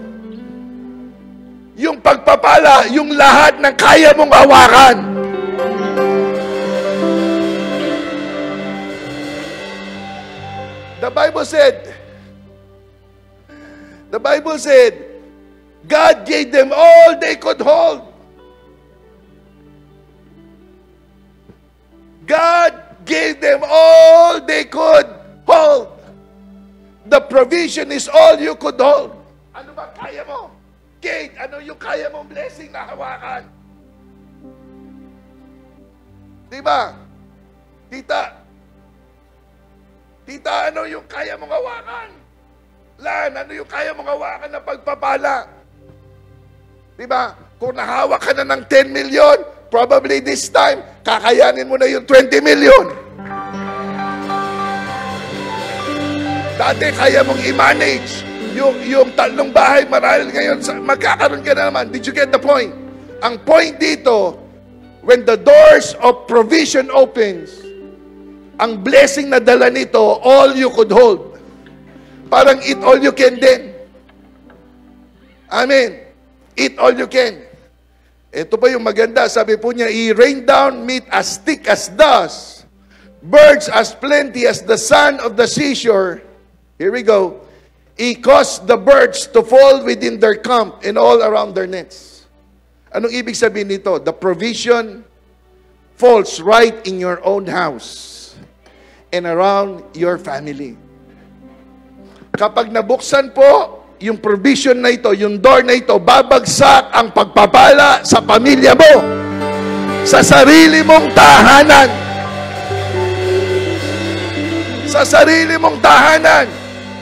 yung pagpapala, yung lahat ng kaya mong hawakan. The Bible said, God gave them all they could hold. God gave them all they could hold. The provision is all you could hold. Ano ba kaya mo? Kate, ano yung kaya mong blessing na hawakan? Diba? Tita, ano yung kaya mong hawakan? Lan, ano yung kaya mong hawakan na pagpapala? Diba? Kung nahawak ka na ng 10 million, probably this time, kakayanin mo na yung 20 million. Dati kaya mong i-manage yung tatlong bahay, marahil ngayon magkakaroon ka na naman. Did you get the point? Ang point dito, when the doors of provision opens, ang blessing na dala nito, all you could hold. Parang eat all you can din. Amen. Eat all you can. Ito pa yung maganda. Sabi po niya, He rained down meat as thick as dust, birds as plenty as the sand of the seashore. Here we go. He caused the birds to fall within their camp and all around their nets. Anong ibig sabihin nito? The provision falls right in your own house and around your family. Kapag nabuksan po yung provision na ito, yung door na ito, babagsak ang pagpapala sa pamilya mo, sa sarili mong tahanan. Sa sarili mong tahanan.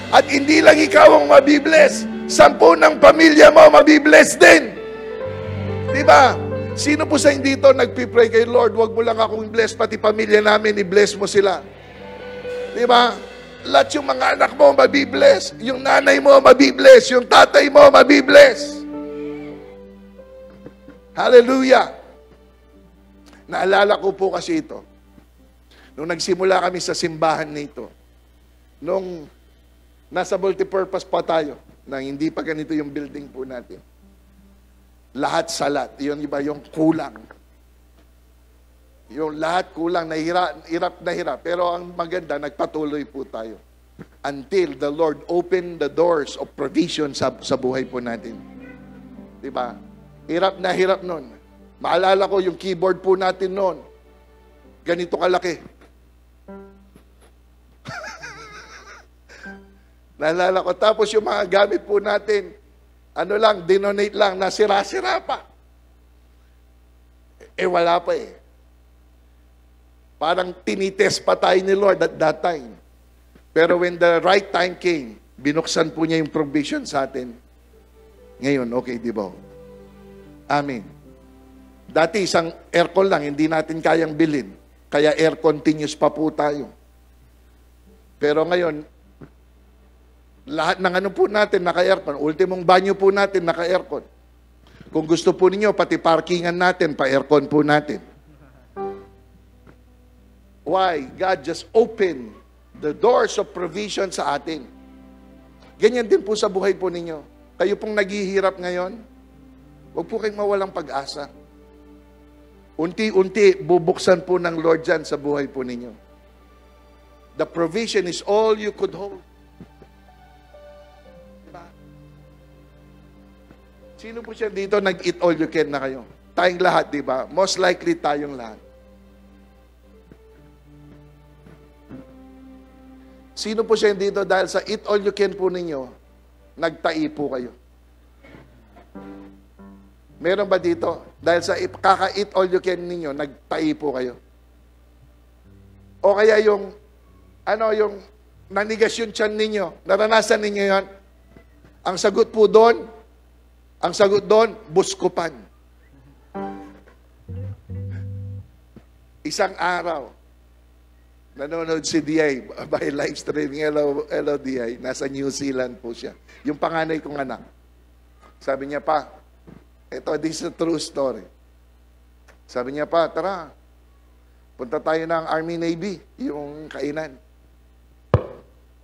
At hindi lang ikaw ang mabibless, 10 ng pamilya mo mabibless din. Diba? Sino po sa dito nagpipray kay Lord, wag mo lang akong bless, pati pamilya namin, i-bless mo sila. Diba? Lahat yung mga anak mo mabibless, yung nanay mo mabibless, yung tatay mo mabibless. Hallelujah! Naalala ko po kasi ito. Nung nagsimula kami sa simbahan nito, nung nasa multipurpose pa tayo, nang hindi pa ganito yung building po natin. Lahat salat. Yun iba yung kulang. Yung lahat kulang, hirap na hirap. Pero ang maganda, nagpatuloy po tayo. Until the Lord opened the doors of provision sa buhay po natin. Diba? Hirap na hirap nun. Maalala ko yung keyboard po natin noon. Ganito kalaki. Naalala ko. Tapos yung mga gamit po natin, ano lang, dinonate lang, nasira-sira pa. Wala pa eh. Parang tinitest pa tayo ni Lord at that time. Pero when the right time came, binuksan po niya yung provision sa atin. Ngayon, okay, di ba? Amen. Dati isang aircon lang, hindi natin kayang bilhin. Kaya air continuous pa po tayo. Pero ngayon, lahat ng ano po natin naka-aircon. Ultimong banyo po natin naka-aircon. Kung gusto po ninyo, pati parkingan natin, pa-aircon po natin. Why? God just opened the doors of provision sa atin. Ganyan din po sa buhay po ninyo. Kayo pong naghihirap ngayon, huwag po kayong mawalang pag-asa. Unti-unti, bubuksan po ng Lord dyan sa buhay po ninyo. The provision is all you could hold. Sino po siya dito nag-eat all you can na kayo? Tayong lahat, di ba? Most likely tayong lahat. Sino po siya dito dahil sa eat all you can po ninyo, nagtai po kayo? Meron ba dito? Dahil sa kaka-eat all you can ninyo, nagtai po kayo? O kaya yung, yung nanigas yung tiyan ninyo, naranasan ninyo yon? Ang sagot po doon, buskupan. Isang araw, nanonood si D.I. by live streaming. Hello D.I. Nasa New Zealand po siya. Yung panganay kong anak. Sabi niya pa, this is a true story. Sabi niya pa, tara, punta tayo ng Army Navy, yung kainan.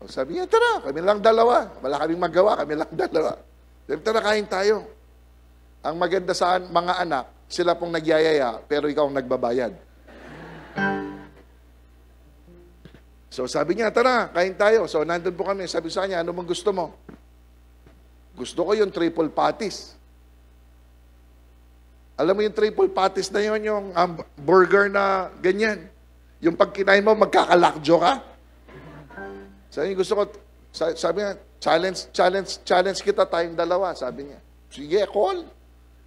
Sabi niya, tara, kami lang dalawa. Wala kaming magawa, kami lang dalawa. Tara, kain tayo. Ang maganda sa mga anak, sila pong nagyayaya, pero ikaw ang nagbabayad. So sabi niya, tara, kain tayo. So nandun po kami, sabi sa kanya, ano mong gusto mo? Gusto ko yung triple patties. Alam mo yung triple patties na yun, yung burger na ganyan. Yung pag kinain mo, magkakalakjo ka. Sabi niya, gusto ko, sabi niya, challenge kita tayong dalawa, sabi niya. Sige, call.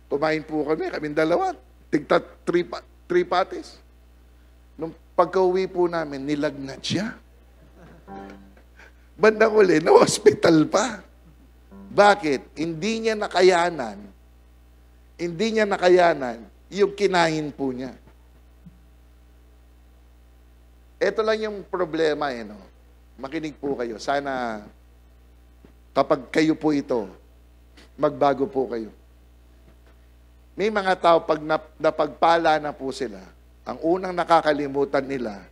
Kumain po kaming dalawa. Tigta 3 patties. Nung pagka-uwi po namin, nilagnat siya. Bandang uli, na-hospital pa. Bakit? Hindi niya nakayanan yung kinain po niya. Ito lang yung problema, no? Makinig po kayo. Sana kapag kayo po ito, magbago po kayo. May mga tao, pag napagpala na po sila, ang unang nakakalimutan nila,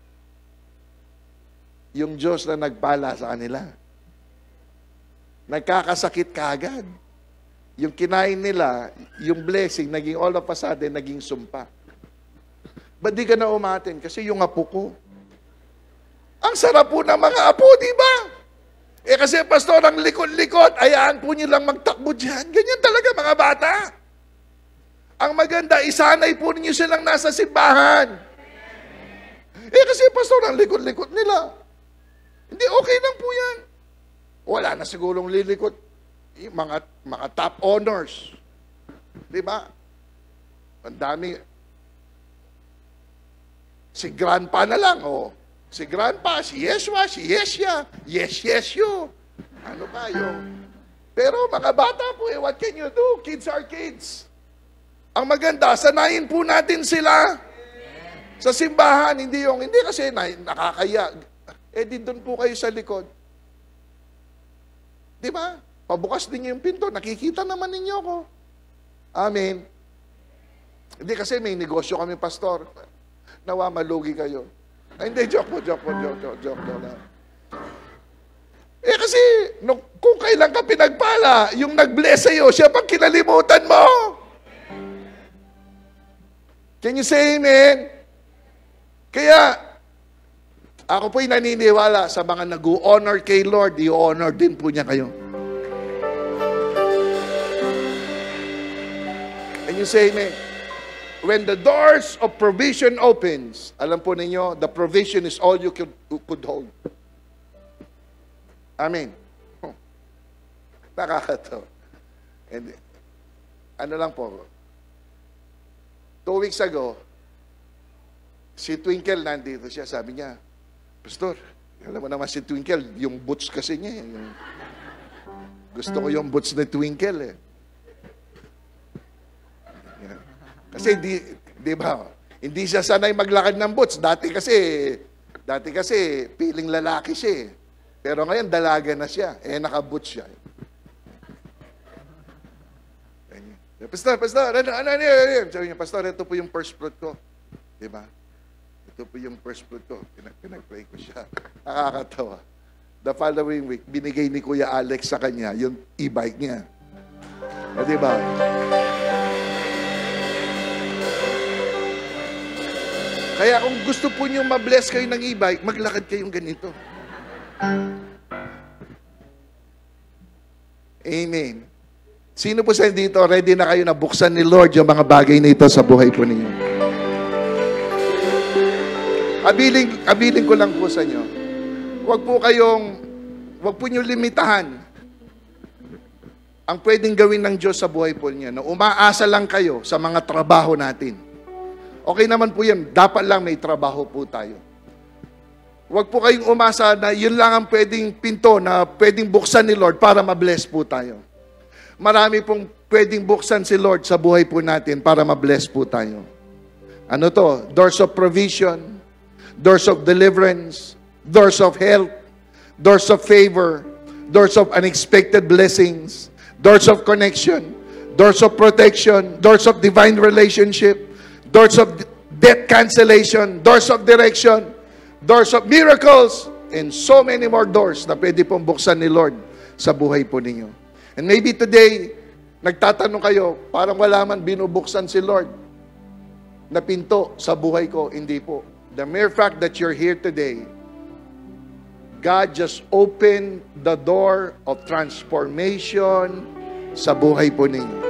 yung Diyos na nagpala sa kanila. Nagkakasakit kaagad. Yung kinain nila, yung blessing, naging all of a sudden, naging sumpa. Ba't di ka na umatin? Kasi yung apo ko. Ang sarap po ng mga apo, di ba? Kasi pastor, ang likod-likod, ayaan po niyo lang magtakbo dyan. Ganyan talaga mga bata. Ang maganda, isanay po ninyo silang nasa simbahan. Kasi pastor, ang likod-likod nila. Hindi, okay lang po yan. Wala na sigurong lilikot. Yung mga top honors. Di ba? Ang dami. Si grandpa na lang, oh. Si grandpa, si Yeshua, si Yesya, yes, you. Ano ba yung... Pero mga bata po, what can you do? Kids are kids. Ang maganda, sanayin po natin sila sa simbahan. Hindi kasi nakakaya. Di doon po kayo sa likod. Di ba? Pabukas din yung pinto. Nakikita naman ninyo ko. Amen. Hindi kasi may negosyo kami, pastor. Nawa malugi kayo. Ay, hindi, joke lang. Kasi, kung kailan ka pinagpala, yung nag-bless sa'yo, siya pang kinalimutan mo. Can you say amen? Kaya, ako po'y naniniwala sa mga nag-honor kay Lord, i-honor din po niya kayo. Can you say amen? When the doors of provision opens, alam po ninyo, the provision is all you could hold. Amen. Nakakatawa. And, ano lang po, 2 weeks ago, si Twinkle nandito siya, sabi niya, Pastor, alam mo naman si Twinkle, yung boots kasi niya. Gusto ko yung boots ni Twinkle eh. Kasi di ba, hindi siya sanay maglakad ng boots. Dati kasi piling lalaki siya eh. Pero ngayon dalaga na siya. Naka-boots siya. Pastor, ano? Sabi niya, Pastor, ito po yung first fruit ko. Di ba? Ito po yung first fruit ko. Pinag-pray ko siya. Nakakatawa. The following week, binigay ni Kuya Alex sa kanya yung e-bike niya. Di ba? Kaya kung gusto po niyo ma-bless kayo ng e-bike, maglakad kayong ganito. Amen. Sino po sa dito, ready na kayo na buksan ni Lord yung mga bagay na ito sa buhay po ninyo? Abiling ko lang po sa inyo. Huwag po niyo limitahan ang pwedeng gawin ng Diyos sa buhay po niyo. Na umaasa lang kayo sa mga trabaho natin. Okay naman po yan. Dapat lang may trabaho po tayo. Huwag po kayong umasa na yun lang ang pwedeng pinto na pwedeng buksan ni Lord para ma-bless po tayo. Marami pong pwedeng buksan si Lord sa buhay po natin para ma-bless po tayo. Ano to? Doors of provision, doors of deliverance, doors of health, doors of favor, doors of unexpected blessings, doors of connection, doors of protection, doors of divine relationship, doors of death cancellation, doors of direction, doors of miracles, and so many more doors na pwede pong buksan ni Lord sa buhay po ninyo. And maybe today, nagtatanong kayo, parang wala man binubuksan si Lord na pinto sa buhay ko. Hindi po. The mere fact that you're here today, God just opened the door of transformation sa buhay po ninyo.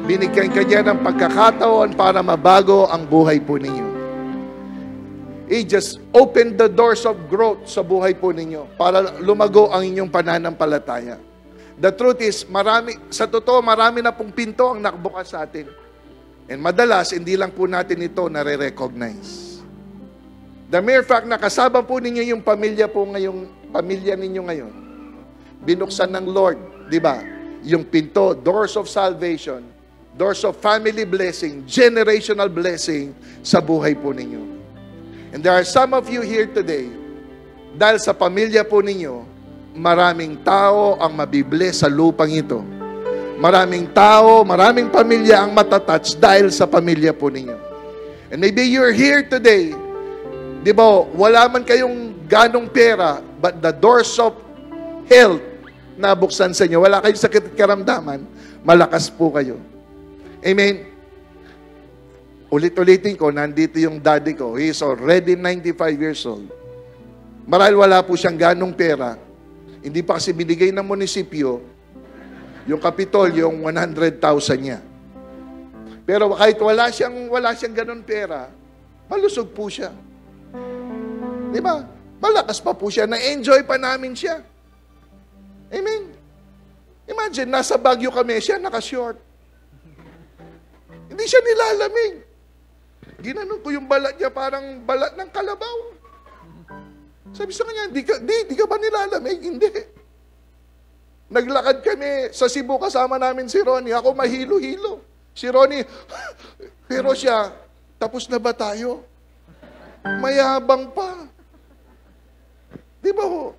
Binigyan ka niya ng pagkakataon para mabago ang buhay po ninyo. He just opened the doors of growth sa buhay po ninyo para lumago ang inyong pananampalataya. The truth is, sa totoo, marami na pong pinto ang nakabukas sa atin. And madalas, hindi lang po natin ito nare-recognize. The mere fact na kasama po ninyo yung pamilya ninyo ngayon, binuksan ng Lord, di ba? Yung pinto, doors of salvation, doors of family blessing, generational blessing sa buhay po ninyo. And there are some of you here today, dahil sa pamilya po ninyo, maraming tao ang mabibless sa lupang ito. Maraming tao, maraming pamilya ang matatouch dahil sa pamilya po ninyo. And maybe you're here today, di ba, wala man kayong ganong pera, but the doors of health na buksan sa inyo, wala kayong sakit at karamdaman, malakas po kayo. Amen. Ulit-ulitin ko, nandito yung daddy ko. He is already 95 years old. Marahil wala po siyang ganong pera. Hindi pa kasi binigay ng munisipyo yung kapitol, yung 100,000 niya. Pero kahit wala siyang ganon pera, malusog po siya. Di ba? Malakas pa po siya. Na-enjoy pa namin siya. Amen. Imagine, nasa Baguio kami, siya naka-short. Hindi siya nilalamig. Ginanon ko yung balat niya, parang balat ng kalabaw. Sabi sa kanya, di ka ba nilalamig? Hindi. Naglakad kami sa Cebu, kasama namin si Ronnie. Ako mahilo-hilo. Si Ronnie, pero siya, tapos na ba tayo? Mayabang pa. Di ba ho?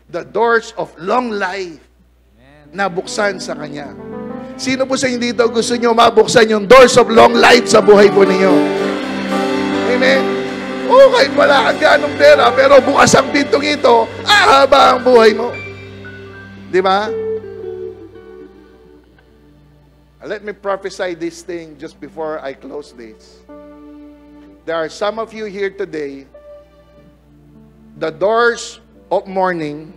The doors of long life nabuksan sa kanya. Sino po sa hindi dito gusto nyo mabuksan yung doors of long life sa buhay po ninyo? Amen? Oo, kahit wala kang ganong pera, pero bukas ang pintong ito, ahaba ang buhay mo. Di ba? Let me prophesy this thing just before I close this. There are some of you here today, the doors of mourning,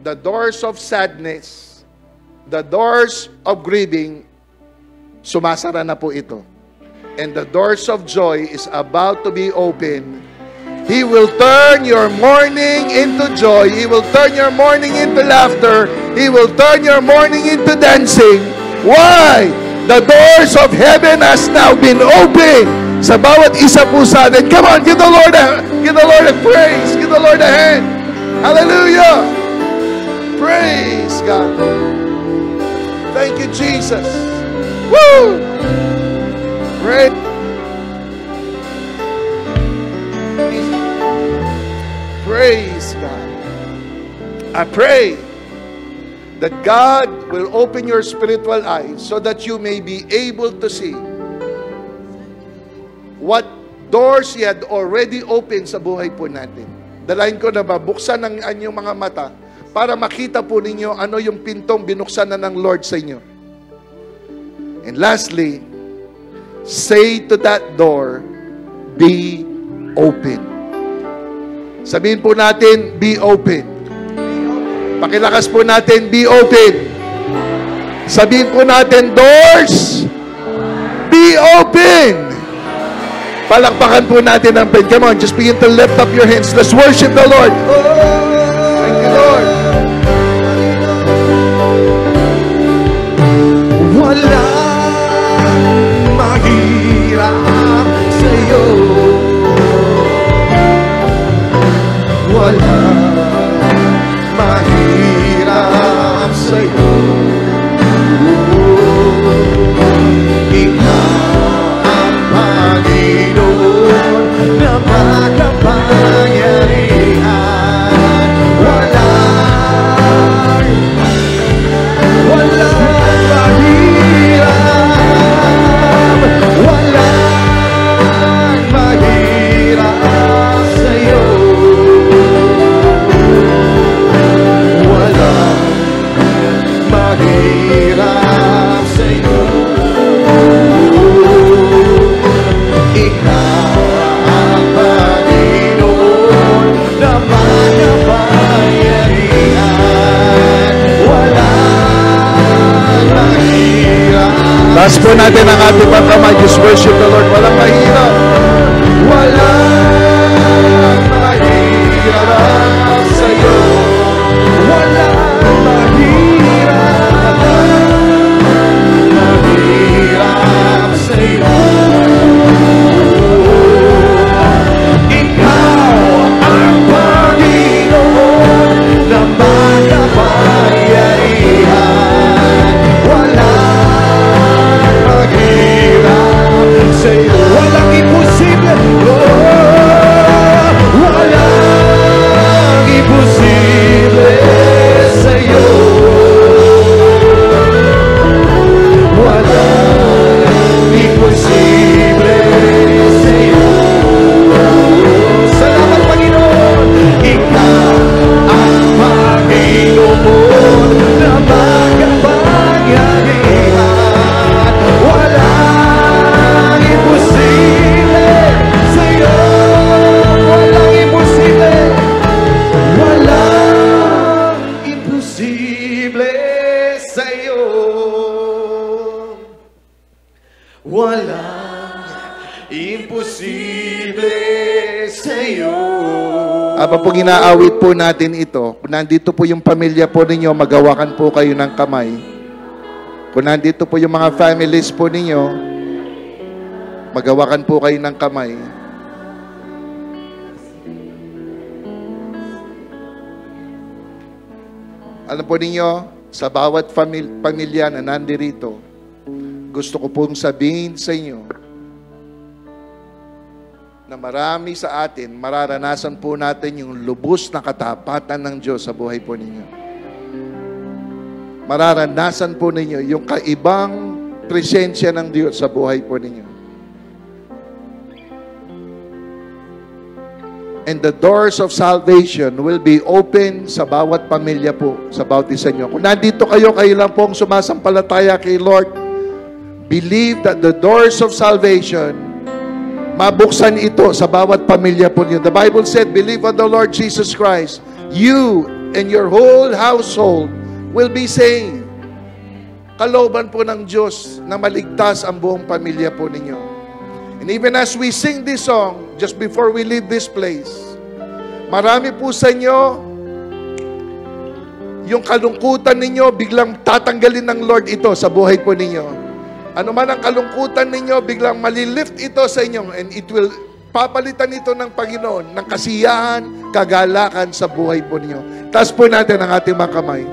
the doors of sadness, the doors of grieving, sumasara na po ito. And the doors of joy is about to be open. He will turn your mourning into joy. He will turn your mourning into laughter. He will turn your mourning into dancing. Why? The doors of heaven has now been opened sa bawat isa po sa atin. Come on, give the Lord a praise. Give the Lord a hand. Hallelujah. Praise God. Thank you, Jesus. Woo! Praise. Praise God. I pray that God will open your spiritual eyes so that you may be able to see what doors He had already opened sa buhay po natin. Dalahin ko na ba, buksan ang inyong mga mata para makita po ninyo ano yung pintong binuksan na ng Lord sa inyo. And lastly, say to that door, be open. Sabihin po natin, be open. Pakilakas po natin, be open. Sabihin po natin, doors, be open. Palakpakan po natin ang pen. Come on, just begin to lift up your hands. Let's worship the Lord. Thank you, Lord. Wala mahirap sa'yo. Wala mahirap sa'yo. Ikaw ang Panginoon na makapangyarihan. Walang mahirap. Walang mahirap sa'yo. Walang mahirap sa'yo. Ikaw ang Panginoon na makapangyarihan. Walang mahirap. Taas po natin ang ating mga kamay. Just worship the Lord. Walang mahirap. Walang mahirap sa'yo. Walang mahirap sa'yo. Ikaw ang Panginoon na makapangyarihan. Walang mahirap sa'yo. Walang imposible. Walang imposible sa'yo. Walang imposible sa'yo. Salamat, Panginoon. Ikaw ang Panginoon na makapangyarihan. Walang imposible sa'yo. Walang imposible. Walang imposible sa'yo. Walang imposible sa'yo. Habang po ginaawit po natin ito, kung nandito po yung pamilya po ninyo, magawakan po kayo ng kamay. Kung nandito po yung mga families po ninyo, magawakan po kayo ng kamay. Alam po ninyo, sa bawat pamilya na nandirito, gusto ko pong sabihin sa inyo na marami sa atin, mararanasan po natin yung lubos na katapatan ng Diyos sa buhay po ninyo. Mararanasan po ninyo yung kaibang presensya ng Diyos sa buhay po ninyo. And the doors of salvation will be open sa bawat pamilya po, sa bawat isa nyo. Kung nandito kayo, kayo lang pong sumasampalataya kay Lord, believe that the doors of salvation, mabuksan ito sa bawat pamilya po niyo. The Bible said, believe on the Lord Jesus Christ. You and your whole household will be saved. Kalooban po ng Diyos na maligtas ang buong pamilya po ninyo. And even as we sing this song, just before we leave this place, marami po sa inyo, yung kalungkutan ninyo, biglang tatanggalin ng Lord ito sa buhay po ninyo. Ano man ang kalungkutan ninyo, biglang malilift ito sa inyo, and it will, papalitan ito ng Panginoon, ng kasiyahan, kagalakan sa buhay po ninyo. Taas po natin ang ating mga kamay.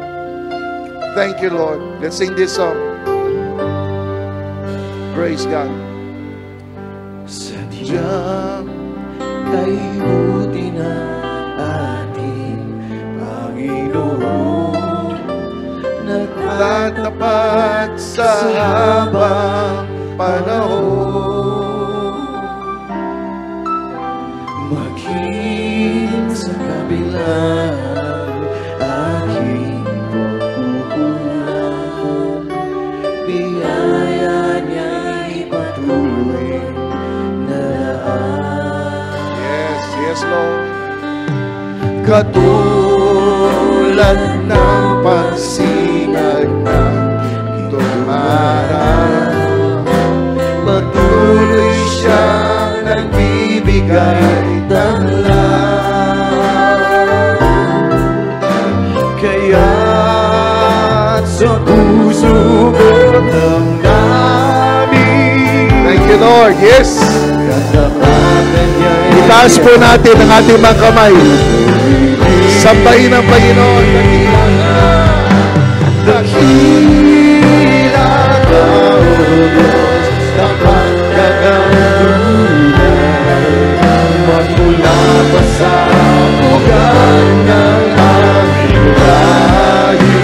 Thank you, Lord. Let's sing this song. Praise God. Sadyang kay buti na ating Panginoon, Tatapat sa habang panahon, maging sa kabila ng aking pagkukulang, biyaya niya'y patuloy na daan. Yes, yes, Lord. Katulad ng pagsinag ng itong araw, patuloy siyang nagbibigay tanglad. Kaya't sa puso ko damdamin, Thank you, Lord. Yes. katapatan niya'y Itaas po natin ang ating mga kamay. Sambahin ang Panginoon. dakila ka, O Diyos, tapat ka tunay, magmula pa sa ugat ng aming lahi.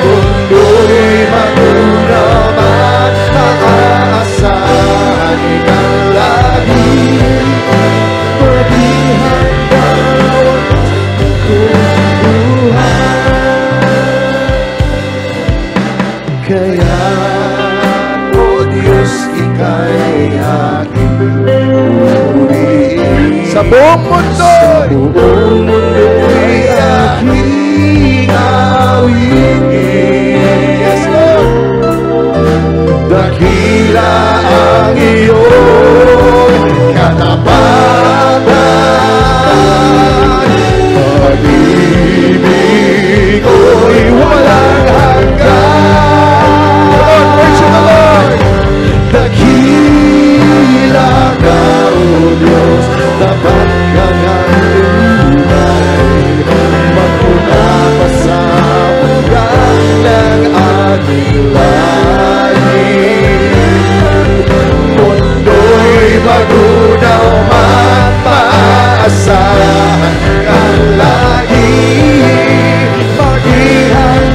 Mundo'y magunaw at maaasahan ng lagi, pagihang bawat kaya, O Diyos, ika'y aking purihin. Sa buong mundo. Buong mundo'y aking awitin. Yes, Lord. Dakila ang iyong katapatan, pag-ibig ko'y walang hanggan. Praise the Lord. Dakila ka, O Diyos, tapat ka ng tunay, magmula pa sa ugat ng ating lahi. Mundo'y magunaw man maaasahan ang lahi, maghihang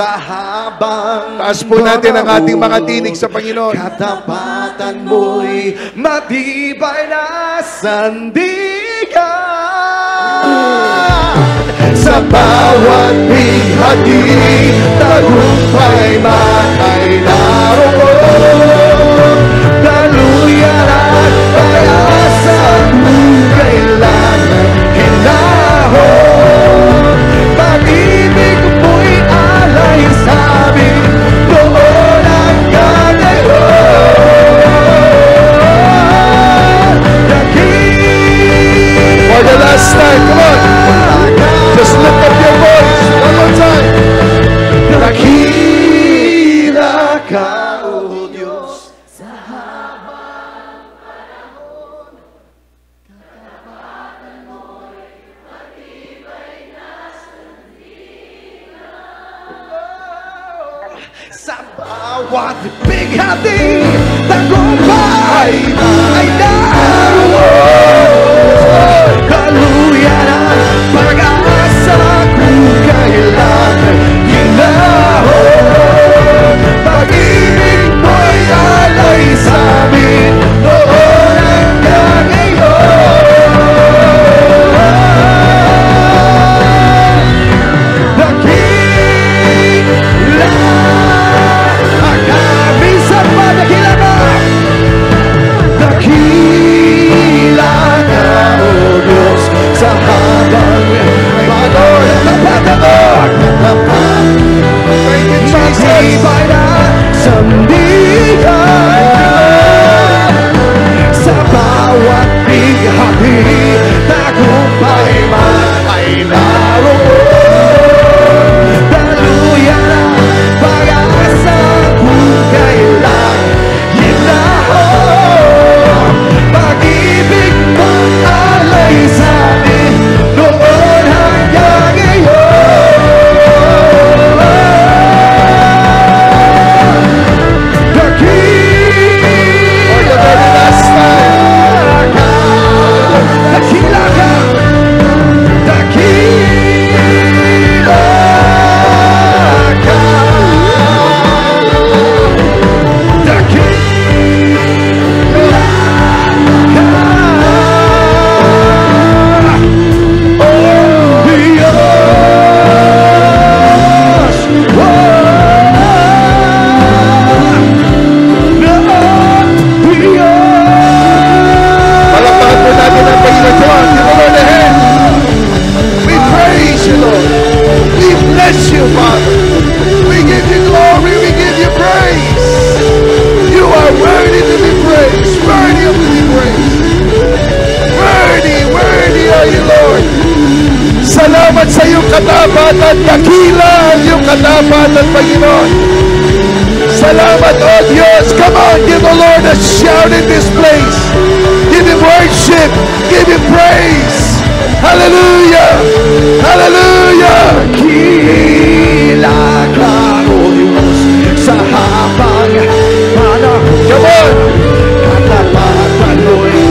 sa habang Taas po natin ang ating mga tinig sa Panginoon. katapatan mo'y matibay na sandigan. Sa bawat bihagi, tagumpay man ay naroon. Daluyan at payasan, kailangan hinahon. Pag-ibig mo'y alay sa amin, doon hanggang ngayon. For the last time, come on. Just lift up your voice. One more time. Dakila ka, O Diyos, sa habang panahon. Katapatan mo'y matibay na sandigan. Sa bawat bighati, tagumpay ay naroon. Kaluyan ang pag-asa kung kailangan hinahon. Pag-ibig mo'y alay sa amin, noon hanggang ngayon. Dakila minsan pa, dakila ka. Dakila ka, O Diyos, sa habang panahon. Matibay na sandigan. Sa bawat bighati, tagumpay man ay naroon. Daluyan ang pag-asa kung kailan hinahon. Pag-ibig mo alay sa amin, noon hanggang ngayon. Dakila ka, dakila ka, dakila ka. Oh, Diyos, Palakpakan po natin ang Panginoon. Come on, give the Lord a hand. We praise you, Lord. We bless you, Father. We give you glory. We give you praise. You are worthy to be praised. Worthy to be praised. Worthy, worthy are you, Lord. Salamat sa iyong katapatan. Dakila ang iyong katapatan, Panginoon. Salamat, O Diyos. Come on, give the Lord a shout in this place. Give Him worship. Give Him praise. Hallelujah. Hallelujah. Dakila ka, O Diyos, sa habang panahon. Come on. Katapatan mo'y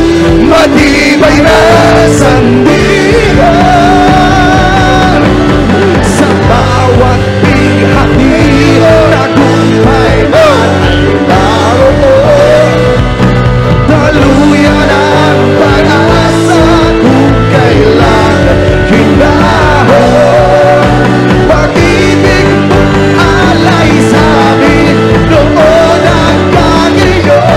matibay na sandigan. Sa bawat bighati, tagumpay man ay naroon. Daluyan ang pag-asa kung kailangan hinahon. Pag-ibig mo alay sa amin, noon hanggang ngayon.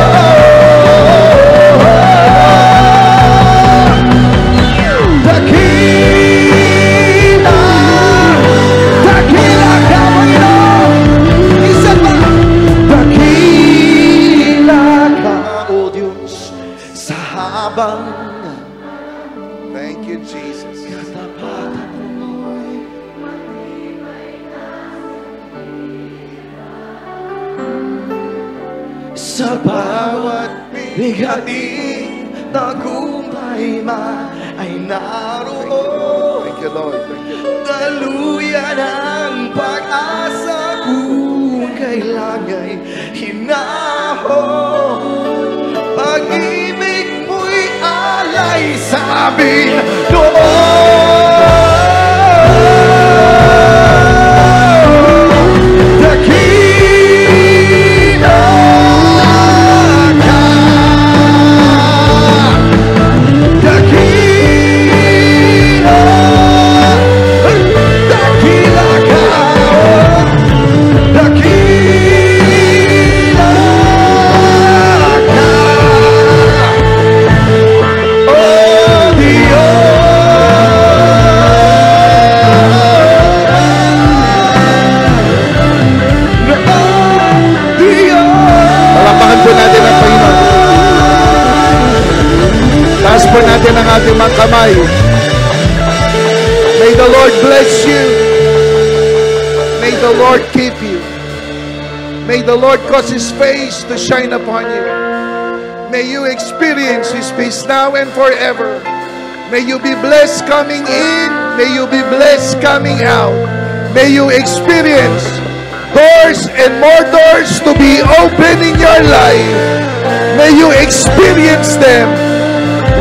Dakila, dakila ka, Panginoon. Isa pa. Dakila ka, O Diyos, sa habang Thank you, Jesus. katapatan mo'y sa bawat bighati, tagumpay man ay naroon. Thank you, Lord. Thank you, Lord. Daluyan ang pag-asa kung kailangan hinahon. Pag-ibig mo'y alay sa amin noon the Lord keep you. May the Lord cause His face to shine upon you. May you experience His peace now and forever. May you be blessed coming in. May you be blessed coming out. May you experience doors and more doors to be open in your life. May you experience them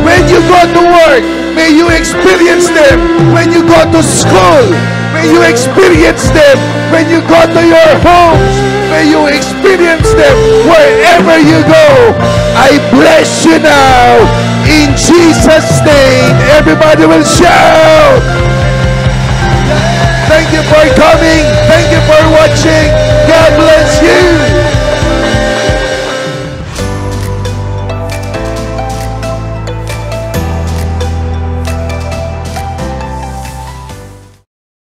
when you go to work. May you experience them when you go to school. May you experience them when you go to your homes. May you experience them wherever you go. I bless you now in Jesus' name. Everybody will shout. Thank you for coming. Thank you for watching. God bless you.